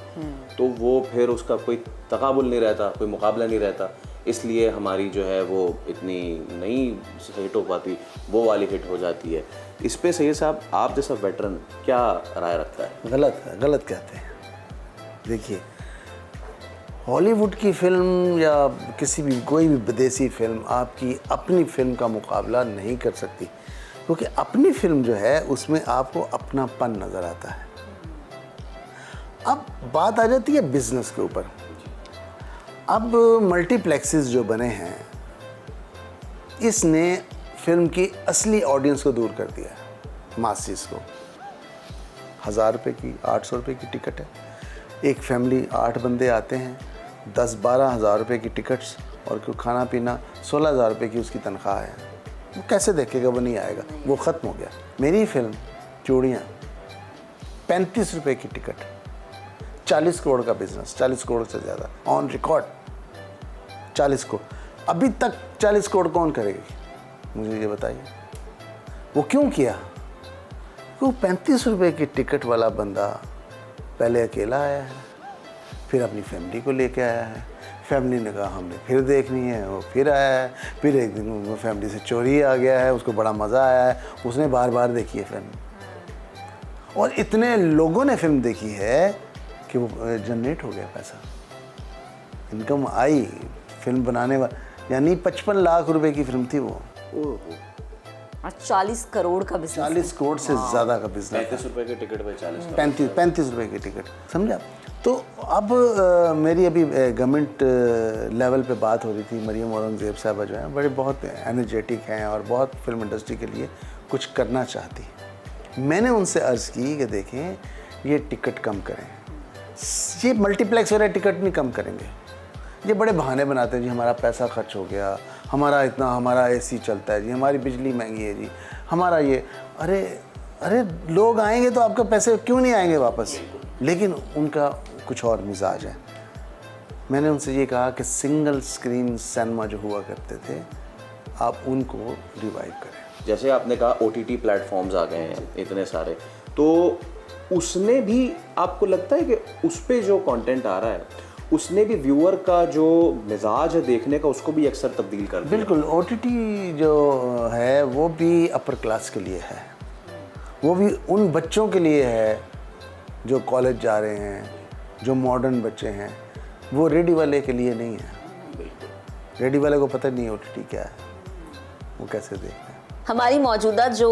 तो वो फिर उसका कोई तकाबुल नहीं रहता, कोई मुकाबला नहीं रहता, इसलिए हमारी जो है वो इतनी नहीं हिट हो पाती, वो वाली हिट हो जाती है। इस पे सैयद साहब, आप जैसा वेटरन क्या राय रखता है? गलत कहते हैं। देखिए, हॉलीवुड की फिल्म या किसी भी कोई भी विदेशी फिल्म आपकी अपनी फिल्म का मुकाबला नहीं कर सकती, क्योंकि अपनी फिल्म जो है उसमें आपको अपनापन नज़र आता है। अब बात आ जाती है बिजनेस के ऊपर। अब मल्टीप्लेक्सेस जो बने हैं, इसने फिल्म की असली ऑडियंस को दूर कर दिया है, मासिस को। 1000 रुपये की, 800 रुपये की टिकट है, एक फैमिली 8 बंदे आते हैं, 10-12 हज़ार रुपये की टिकट्स, और खाना पीना 16,000 रुपये की उसकी तनख्वाह है। वो कैसे देखेगा? वो नहीं आएगा, वो ख़त्म हो गया। मेरी फिल्म चूड़ियाँ, 35 रुपये की टिकट, 40 करोड़ का बिजनेस, 40 करोड़ से ज़्यादा ऑन रिकॉर्ड, 40 करोड़। अभी तक 40 करोड़ कौन करेगी? मुझे ये बताइए। वो क्यों किया? वो 35 रुपये की टिकट वाला बंदा पहले अकेला आया है, फिर अपनी फैमिली को लेके आया है, फैमिली ने कहा हमने फिर देखनी है, वो फिर आया है, फिर एक दिन वो फैमिली से चोरी आ गया है, उसको बड़ा मज़ा आया है, उसने बार बार देखी है फिल्म, और इतने लोगों ने फिल्म देखी है कि वो जनरेट हो गया पैसा, इनकम आई फिल्म बनाने वाला। यानी 55 लाख रुपए की फिल्म थी वो, 40 करोड़ का बिजनेस, 40 करोड़ से ज़्यादा का बिजनेस। 35 रुपये की टिकट पे 35 रुपये की टिकट, समझा? तो अब मेरी अभी गवर्नमेंट लेवल पे बात हो रही थी। मरियम औरंगज़ेब साहबा जो हैं बड़े बहुत एनर्जेटिक हैं और बहुत फिल्म इंडस्ट्री के लिए कुछ करना चाहती हैं। मैंने उनसे अर्ज़ की कि देखें, ये टिकट कम करें, ये मल्टीप्लेक्स वाले टिकट नहीं कम करेंगे। ये बड़े बहाने बनाते हैं जी, हमारा पैसा खर्च हो गया, हमारा इतना, हमारा एसी चलता है जी, हमारी बिजली महंगी है जी, हमारा ये। अरे लोग आएंगे तो आपके पैसे क्यों नहीं आएंगे वापस? लेकिन उनका कुछ और मिजाज है। मैंने उनसे ये कहा कि सिंगल स्क्रीन सिनेमा जो हुआ करते थे, आप उनको रिवाइव करें। जैसे आपने कहा OTT प्लेटफॉर्म्स आ गए हैं इतने सारे, तो उसने भी, आपको लगता है कि उस पर जो कंटेंट आ रहा है उसने भी व्यूअर का जो मिजाज है देखने का, उसको भी अक्सर तब्दील कर दिया? बिल्कुल, OTT जो है वो भी अपर क्लास के लिए है, वो भी उन बच्चों के लिए है जो कॉलेज जा रहे हैं, जो मॉडर्न बच्चे हैं। वो रेडी वाले के लिए नहीं है। रेडी वाले को पता नहीं OTT क्या है, वो कैसे देखते हैं। हमारी मौजूदा जो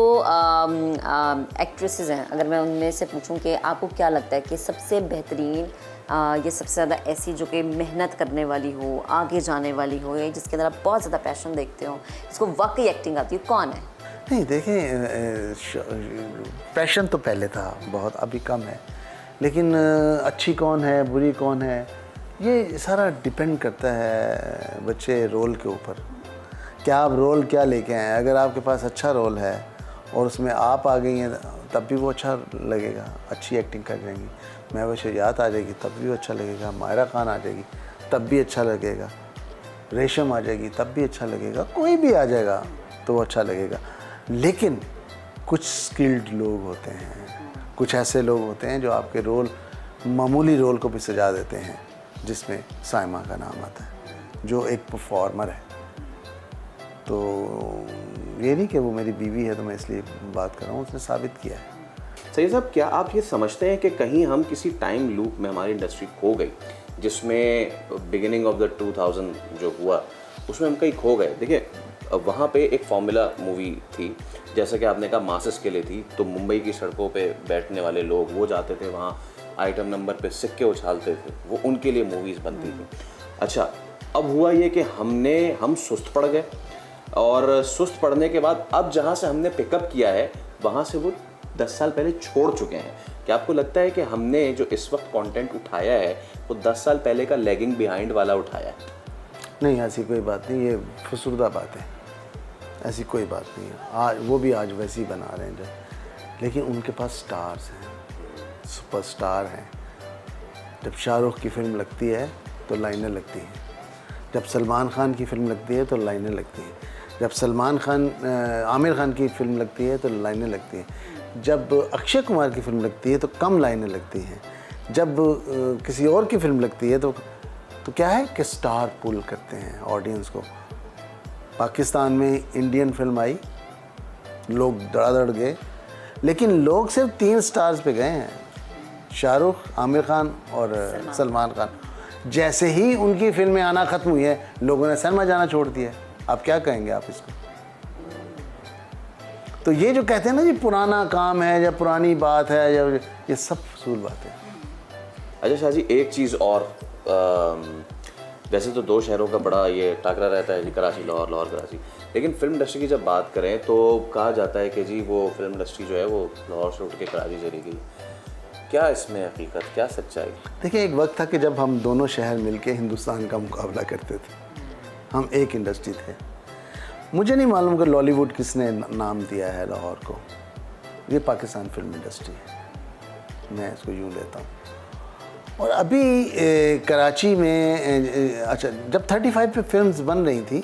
एक्ट्रेसेस हैं, अगर मैं उनमें से पूछूं कि आपको क्या लगता है कि सबसे बेहतरीन ये सबसे ज़्यादा ऐसी जो कि मेहनत करने वाली हो, आगे जाने वाली हो, या जिसके अंदर आप बहुत ज़्यादा पैशन देखते हो, जिसको वाकई एक्टिंग आती है, कौन है? नहीं, देखें, पैशन तो पहले था बहुत, अभी कम है, लेकिन अच्छी कौन है, बुरी कौन है, ये सारा डिपेंड करता है बच्चे रोल के ऊपर। क्या आप रोल क्या लेके आए हैं? अगर आपके पास अच्छा रोल है और उसमें आप आ गई हैं, तब भी वो अच्छा लगेगा, अच्छी एक्टिंग कर जाएंगी। महबूब आ जाएगी तब भी अच्छा लगेगा, मायरा खान आ जाएगी तब भी अच्छा लगेगा, रेशम आ जाएगी तब भी अच्छा लगेगा, कोई भी आ जाएगा तो वो अच्छा लगेगा। लेकिन कुछ स्किल्ड लोग होते हैं, कुछ ऐसे लोग होते हैं जो आपके रोल, मामूली रोल को भी सजा देते हैं, जिसमें साइमा का नाम आता है, जो एक परफॉर्मर है, तो ये नहीं कि वो मेरी बीवी है तो मैं इसलिए बात कर रहा हूँ, उसने साबित किया है। सही साहब, क्या आप ये समझते हैं कि कहीं हम किसी टाइम लूप में हमारी इंडस्ट्री खो गई, जिसमें बिगिनिंग ऑफ द 2000 जो हुआ उसमें हम कहीं खो गए? देखिए, वहाँ पे एक फॉर्मूला मूवी थी, जैसा कि आपने कहा मासेस के लिए थी, तो मुंबई की सड़कों पे बैठने वाले लोग वो जाते थे वहाँ आइटम नंबर पे सिक्के उछालते थे, वो उनके लिए मूवीज़ बनती थी। अच्छा, अब हुआ ये कि हम सुस्त पड़ गए, और सुस्त पड़ने के बाद अब जहाँ से हमने पिकअप किया है वहाँ से वो 10 साल पहले छोड़ चुके हैं। क्या आपको लगता है कि हमने जो इस वक्त कंटेंट उठाया है वो 10 साल पहले का लैगिंग बिहाइंड वाला उठाया है? नहीं, ऐसी कोई बात नहीं, ये फुसुर्दा बात है, ऐसी कोई बात नहीं है। आज वो भी आज वैसे ही बना रहे हैं, लेकिन उनके पास स्टार्स हैं, सुपरस्टार हैं। जब शाहरुख की फिल्म लगती है तो लाइनें लगती हैं, जब सलमान खान की फिल्म लगती है तो लाइनें लगती हैं, जब आमिर खान की फिल्म लगती है तो लाइनें लगती हैं, जब अक्षय कुमार की फिल्म लगती है तो कम लाइनें लगती हैं, जब किसी और की फिल्म लगती है तो क्या है कि स्टार पुल करते हैं ऑडियंस को। पाकिस्तान में इंडियन फिल्म आई, लोग धड़ाधड़ गए, लेकिन लोग सिर्फ 3 स्टार्स पे गए हैं, शाहरुख, आमिर खान और सलमान खान। जैसे ही उनकी फिल्में आना ख़त्म हुई है, लोगों ने सिनेमा जाना छोड़ दिया। आप क्या कहेंगे आप इसको? तो ये जो कहते हैं ना, ये पुराना काम है या पुरानी बात है, या ये सब फजूल बात है। अच्छा शाह जी, एक चीज़ और, वैसे तो 2 शहरों का बड़ा ये टाकरा रहता है जी, कराची लाहौर, लाहौर कराची, लेकिन फिल्म इंडस्ट्री की जब बात करें तो कहा जाता है कि जी वो फिल्म इंडस्ट्री जो है वो लाहौर से उठ के कराची चली गई। क्या इसमें हकीकत, क्या सच्चाई? देखिए, एक वक्त था कि जब हम दोनों शहर मिलके हिंदुस्तान का मुकाबला करते थे, हम एक इंडस्ट्री थे। मुझे नहीं मालूम कि लॉलीवुड किसने नाम दिया है लाहौर को, ये पाकिस्तान फिल्म इंडस्ट्री है, मैं इसको यूँ लेता हूँ। और अभी कराची में अच्छा, जब 35 पे फिल्म्स बन रही थी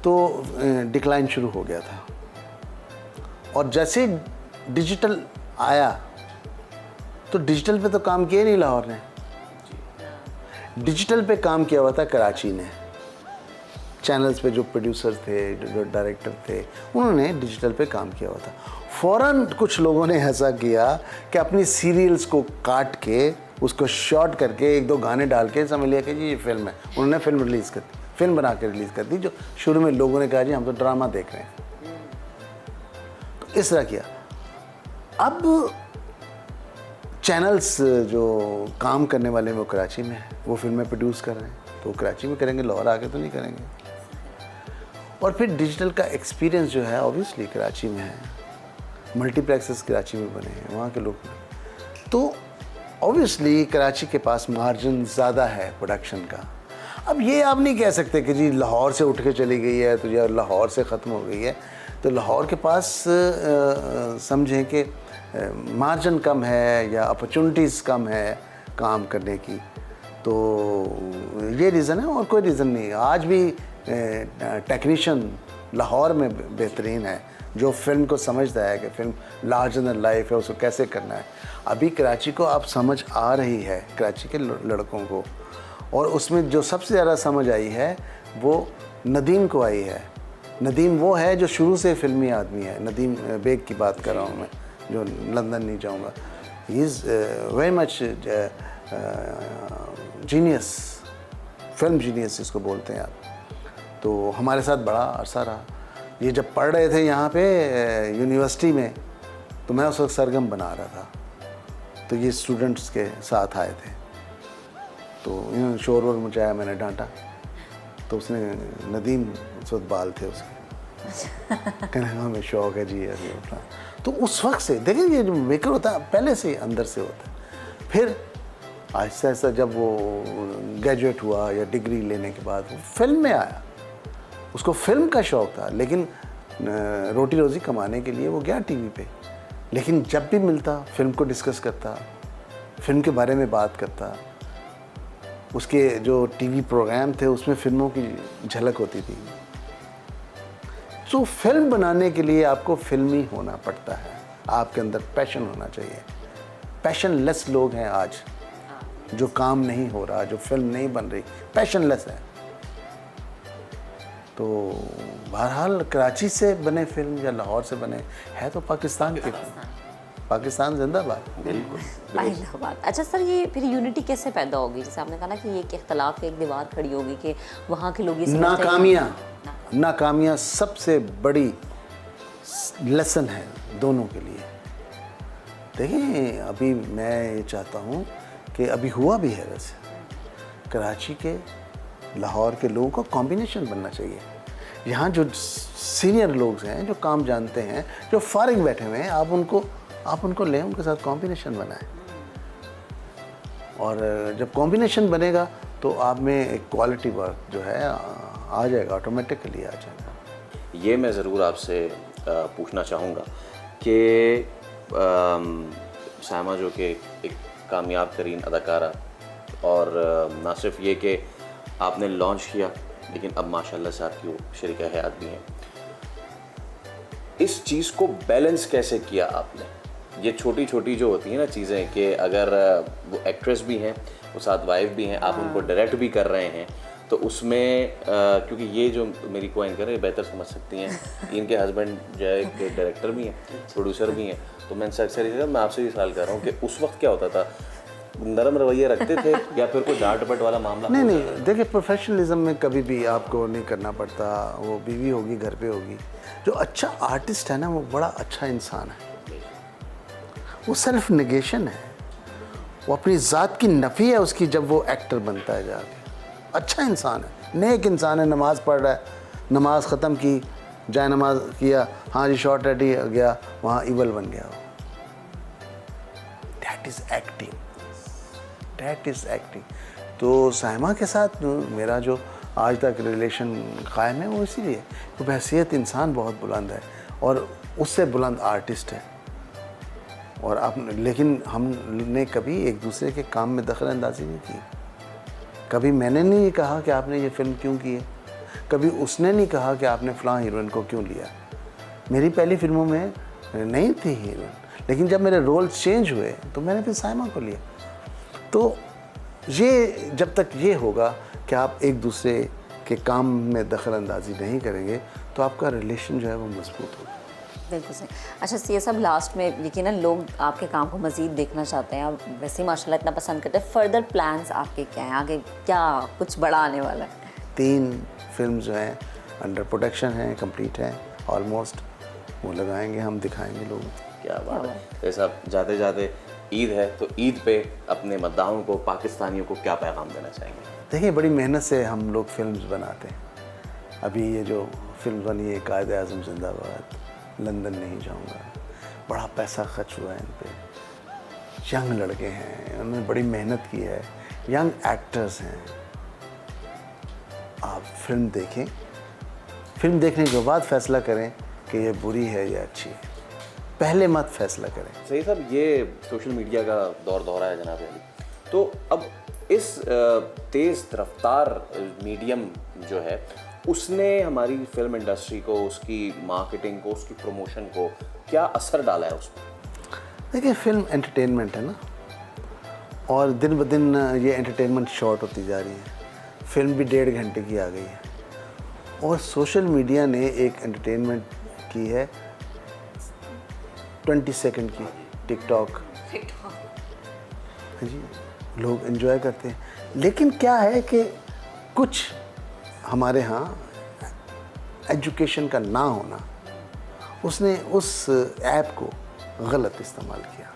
तो डिक्लाइन शुरू हो गया था, और जैसे डिजिटल आया तो डिजिटल पे तो काम किया नहीं लाहौर ने, डिजिटल पे काम किया हुआ था कराची ने। चैनल्स पे जो प्रोड्यूसर थे, जो डायरेक्टर थे, उन्होंने डिजिटल पे काम किया हुआ था। फ़ौरन कुछ लोगों ने ऐसा किया कि अपनी सीरियल्स को काट के, उसको शॉर्ट करके 1-2 गाने डाल के समझ लिया कि जी ये फिल्म है। उन्होंने फिल्म रिलीज़ कर दी, फिल्म बना के रिलीज़ कर दी, जो शुरू में लोगों ने कहा जी हम तो ड्रामा देख रहे हैं। तो इस तरह किया। अब चैनल्स जो काम करने वाले हैं वो कराची में है, वो फिल्में प्रोड्यूस कर रहे हैं, तो कराची में करेंगे, लाहौर आके तो नहीं करेंगे। और फिर डिजिटल का एक्सपीरियंस जो है ऑब्वियसली कराची में है, मल्टीप्लेक्सेस कराची में बने हैं, वहाँ के लोग। तो ऑब्वियसली कराची के पास मार्जिन ज़्यादा है प्रोडक्शन का। अब ये आप नहीं कह सकते कि जी लाहौर से उठ के चली गई है तो या लाहौर से ख़त्म हो गई है। तो लाहौर के पास समझें कि मार्जिन कम है या अपॉर्चुनिटीज़ कम है काम करने की, तो ये रीज़न है और कोई रीज़न नहीं है। आज भी टेक्नीशियन लाहौर में बेहतरीन है, जो फिल्म को समझता है कि फिल्म लार्जर देन लाइफ है, उसको कैसे करना है। अभी कराची को अब समझ आ रही है, कराची के लड़कों को, और उसमें जो सबसे ज़्यादा समझ आई है वो नदीम को आई है। नदीम वो है जो शुरू से फिल्मी आदमी है। नदीम बेग की बात कर रहा हूँ मैं, जो लंदन नहीं जाऊँगा। He is very much genius, film genius जिसको बोलते हैं आप। तो हमारे साथ बड़ा अरसा रहा। ये जब पढ़ रहे थे यहाँ पे यूनिवर्सिटी में, तो मैं उस वक्त सरगम बना रहा था, तो ये स्टूडेंट्स के साथ आए थे, तो इन्होंने शोर वोर मचाया, मैंने डांटा, तो उसने, नदीम उस वक्त बाल थे उसके, कहने हमें शौक़ है जी अभी उठना। तो उस वक्त से देखिए, ये जो मेकर होता है पहले से अंदर से होता है। फिर आहिस्ता आहिस्ता जब वो ग्रेजुएट हुआ या डिग्री लेने के बाद वो फिल्म में आया, उसको फिल्म का शौक़ था, लेकिन रोटी रोज़ी कमाने के लिए वो गया टीवी पे। लेकिन जब भी मिलता फिल्म को डिस्कस करता, फिल्म के बारे में बात करता। उसके जो टीवी प्रोग्राम थे उसमें फ़िल्मों की झलक होती थी। तो फिल्म बनाने के लिए आपको फिल्मी होना पड़ता है, आपके अंदर पैशन होना चाहिए। पैशनलेस लोग हैं आज, जो काम नहीं हो रहा, जो फिल्म नहीं बन रही, पैशनलेस है। तो बहरहाल कराची से बने फिल्म या लाहौर से बने, है तो पाकिस्तान की फिल्म। पाकिस्तान जिंदाबाद। बिल्कुल। जिंदाबाद। अच्छा सर, ये फिर यूनिटी कैसे पैदा होगी? जैसे आपने कहा ना कि ये एक इख्तलाफ एक दीवार खड़ी होगी कि वहाँ के लोग ये नाकामियाँ सबसे बड़ी लेसन है दोनों के लिए। देखिए अभी मैं ये चाहता हूँ कि अभी हुआ भी है, वैसे कराची के लाहौर के लोगों का कॉम्बिनेशन बनना चाहिए। यहाँ जो सीनियर लोग हैं, जो काम जानते हैं, जो फारिग बैठे हुए हैं, आप उनको लें, उनके साथ कॉम्बिनेशन बनाएं। और जब कॉम्बिनेशन बनेगा तो आप में एक क्वालिटी वर्क जो है आ जाएगा, ऑटोमेटिकली आ जाएगा। ये मैं ज़रूर आपसे पूछना चाहूँगा कि सायमा जो कि एक कामयाब तरीन अदाकारा, और ना सिर्फ ये कि आपने लॉन्च किया, लेकिन अब माशाल्लाह से आपकी वो शरीका हयात भी हैं। इस चीज़ को बैलेंस कैसे किया आपने? ये छोटी छोटी जो होती हैं ना चीज़ें, कि अगर वो एक्ट्रेस भी हैं, वो साथ वाइफ भी हैं, आप उनको डायरेक्ट भी कर रहे हैं, तो उसमें क्योंकि ये जो मेरी को एंकर है बेहतर समझ सकती हैं, इनके हस्बैंड जो है एक डायरेक्टर भी हैं, प्रोड्यूसर भी हैं, तो मैं अक्सर मैं आपसे भी सवाल कर रहा हूँ कि उस वक्त क्या होता था? नरम रवैया रखते थे या फिर कोई डांट डपट वाला मामला? नहीं, देखिए प्रोफेशनलिज्म में कभी भी आपको नहीं करना पड़ता। वो बीवी होगी, घर पे होगी। जो अच्छा आर्टिस्ट है ना, वो बड़ा अच्छा इंसान है। वो सेल्फ नेगेशन है, वो अपनी ज़ात की नफ़ी है उसकी जब वो एक्टर बनता है जाके। अच्छा इंसान है, नेक इंसान है, नमाज़ पढ़ रहा है, नमाज ख़त्म की, जाए नमाज किया, हाँ जी शॉर्ट रेडी गया, वहाँ इवल बन गया। That is acting, that is acting. तो सायमा के साथ मेरा जो आज तक रिलेशन कायम है वो इसीलिए, वो बहैसियत इंसान बहुत बुलंद है और उससे बुलंद आर्टिस्ट है। और आप, लेकिन हमने कभी एक दूसरे के काम में दखल अंदाजी नहीं की। कभी मैंने नहीं कहा कि आपने ये फिल्म क्यों की है, कभी उसने नहीं कहा कि आपने फ़लाँ हीरोइन को क्यों लिया। मेरी पहली फिल्मों में नहीं थी हीरोइन, लेकिन जब मेरे रोल्स चेंज हुए तो मैंने फिर सायमा को लिया। तो ये जब तक ये होगा कि आप एक दूसरे के काम में दखल अंदाजी नहीं करेंगे तो आपका रिलेशन जो है वो मजबूत होगा। बिल्कुल सही। अच्छा ये सब लास्ट में यकीनन लोग आपके काम को मज़ीद देखना चाहते हैं, आप वैसे ही माशाल्लाह इतना पसंद करते हैं। फर्दर प्लान्स आपके क्या हैं? आगे क्या कुछ बड़ा आने वाला है? 3 फिल्म जो हैं अंडर प्रोडक्शन हैं, कंप्लीट हैं ऑलमोस्ट। वो लगाएंगे, हम दिखाएंगे लोगों को। क्या बात है। तो साहब जाते जाते ईद है, तो ईद पे अपने मद्दाहों को, पाकिस्तानियों को क्या पैगाम देना चाहेंगे? देखिए बड़ी मेहनत से हम लोग फिल्म्स बनाते हैं। अभी ये जो फिल्म बनी है कायदे आज़म जिंदाबाद, लंदन नहीं जाऊंगा, बड़ा पैसा खर्च हुआ है इन पे। यंग लड़के हैं, उन्होंने बड़ी मेहनत की है, यंग एक्टर्स हैं। आप फिल्म देखें, फिल्म देखने के बाद फैसला करें कि ये बुरी है या अच्छी है, पहले मत फैसला करें। सही साहब, ये सोशल मीडिया का दौर दौरा है जनाब अली, तो अब इस तेज़ रफ्तार मीडियम जो है उसने हमारी फिल्म इंडस्ट्री को, उसकी मार्केटिंग को, उसकी प्रमोशन को क्या असर डाला है उस पर? देखिए फिल्म एंटरटेनमेंट है ना, और दिन ब दिन ये एंटरटेनमेंट शॉर्ट होती जा रही है। फिल्म भी 1.5 घंटे की आ गई है, और सोशल मीडिया ने एक एंटरटेनमेंट की है 20 सेकंड की। टिकटॉक जी, लोग एंजॉय करते हैं। लेकिन क्या है कि कुछ हमारे यहाँ एजुकेशन का ना होना, उसने उस ऐप को गलत इस्तेमाल किया।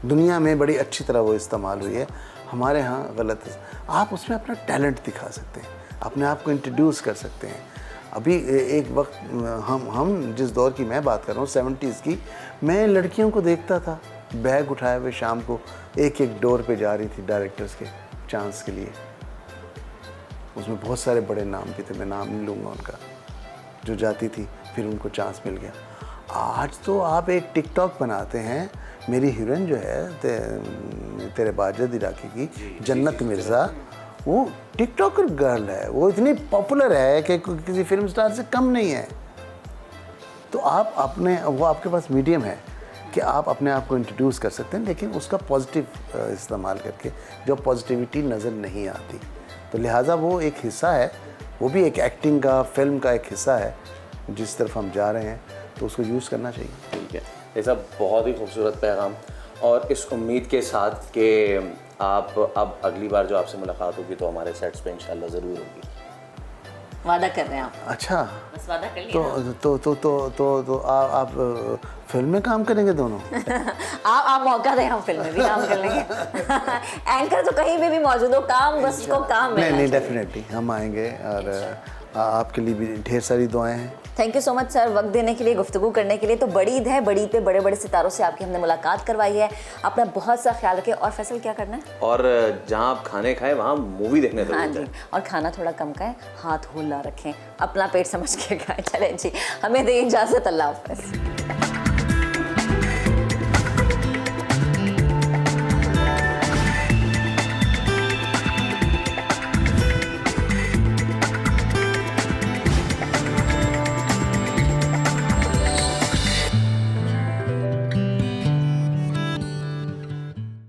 दुनिया में बड़ी अच्छी तरह वो इस्तेमाल हुई है, हमारे यहाँ गलत है। आप उसमें अपना टैलेंट दिखा सकते हैं, अपने आप को इंट्रोड्यूस कर सकते हैं। अभी एक वक्त हम जिस दौर की मैं बात कर रहा हूँ 70s की, मैं लड़कियों को देखता था बैग उठाए हुए शाम को एक एक डोर पे जा रही थी डायरेक्टर्स के चांस के लिए। उसमें बहुत सारे बड़े नाम भी थे, मैं नाम नहीं लूँगा उनका, जो जाती थी फिर उनको चांस मिल गया। आज तो आप एक टिकटॉक बनाते हैं, मेरी हीरोइन जो है तेरे बाजद इराकी की जन्नत मिर्ज़ा, वो टिकटॉकर गर्ल है, वो इतनी पॉपुलर है कि किसी फिल्म स्टार से कम नहीं है। तो आप अपने, वो आपके पास मीडियम है कि आप अपने आप को इंट्रोड्यूस कर सकते हैं, लेकिन उसका पॉजिटिव इस्तेमाल करके, जो पॉजिटिविटी नज़र नहीं आती। तो लिहाजा वो एक हिस्सा है वो भी एक एक्टिंग का, फिल्म का एक हिस्सा है। जिस तरफ हम जा रहे हैं तो उसको यूज़ करना चाहिए। ठीक है, ये सब बहुत ही खूबसूरत पैगाम, और इस उम्मीद के साथ कि आप अब अगली बार जो आपसे मुलाकात होगी तो हमारे सेट्स पे इंशाल्लाह ज़रूर होगी। वादा कर रहे हैं आप? अच्छा, बस वादा कर लिया ना? तो आप फिल्म में काम करेंगे दोनों? आप मौका दें, हम फिल्म में भी काम कर लेंगे। एंकर तो कहीं भी मौजूद हो, काम बस को काम मिलना नहीं, चाहिए। डेफिनेटली हम आएंगे, और आपके लिए भी ढेर सारी दुआएं हैं। Thank you so much sir, वक्त देने के लिए, गुफ्तगू करने के लिए। तो बड़ी ईद है, बड़ी ईद पे बड़े बड़े सितारों से आपकी हमने मुलाकात करवाई है। अपना बहुत सा ख्याल रखें। और फैसल क्या करना है? और जहाँ आप खाने खाएं वहाँ मूवी देखने हाँ जरूर जी, जाएं। और खाना थोड़ा कम खाएं, हाथ हुला रखें, अपना पेट समझ के खाएं। चलें जी, हमें दें इजाज़त, अल्लाह हाफ़िज़।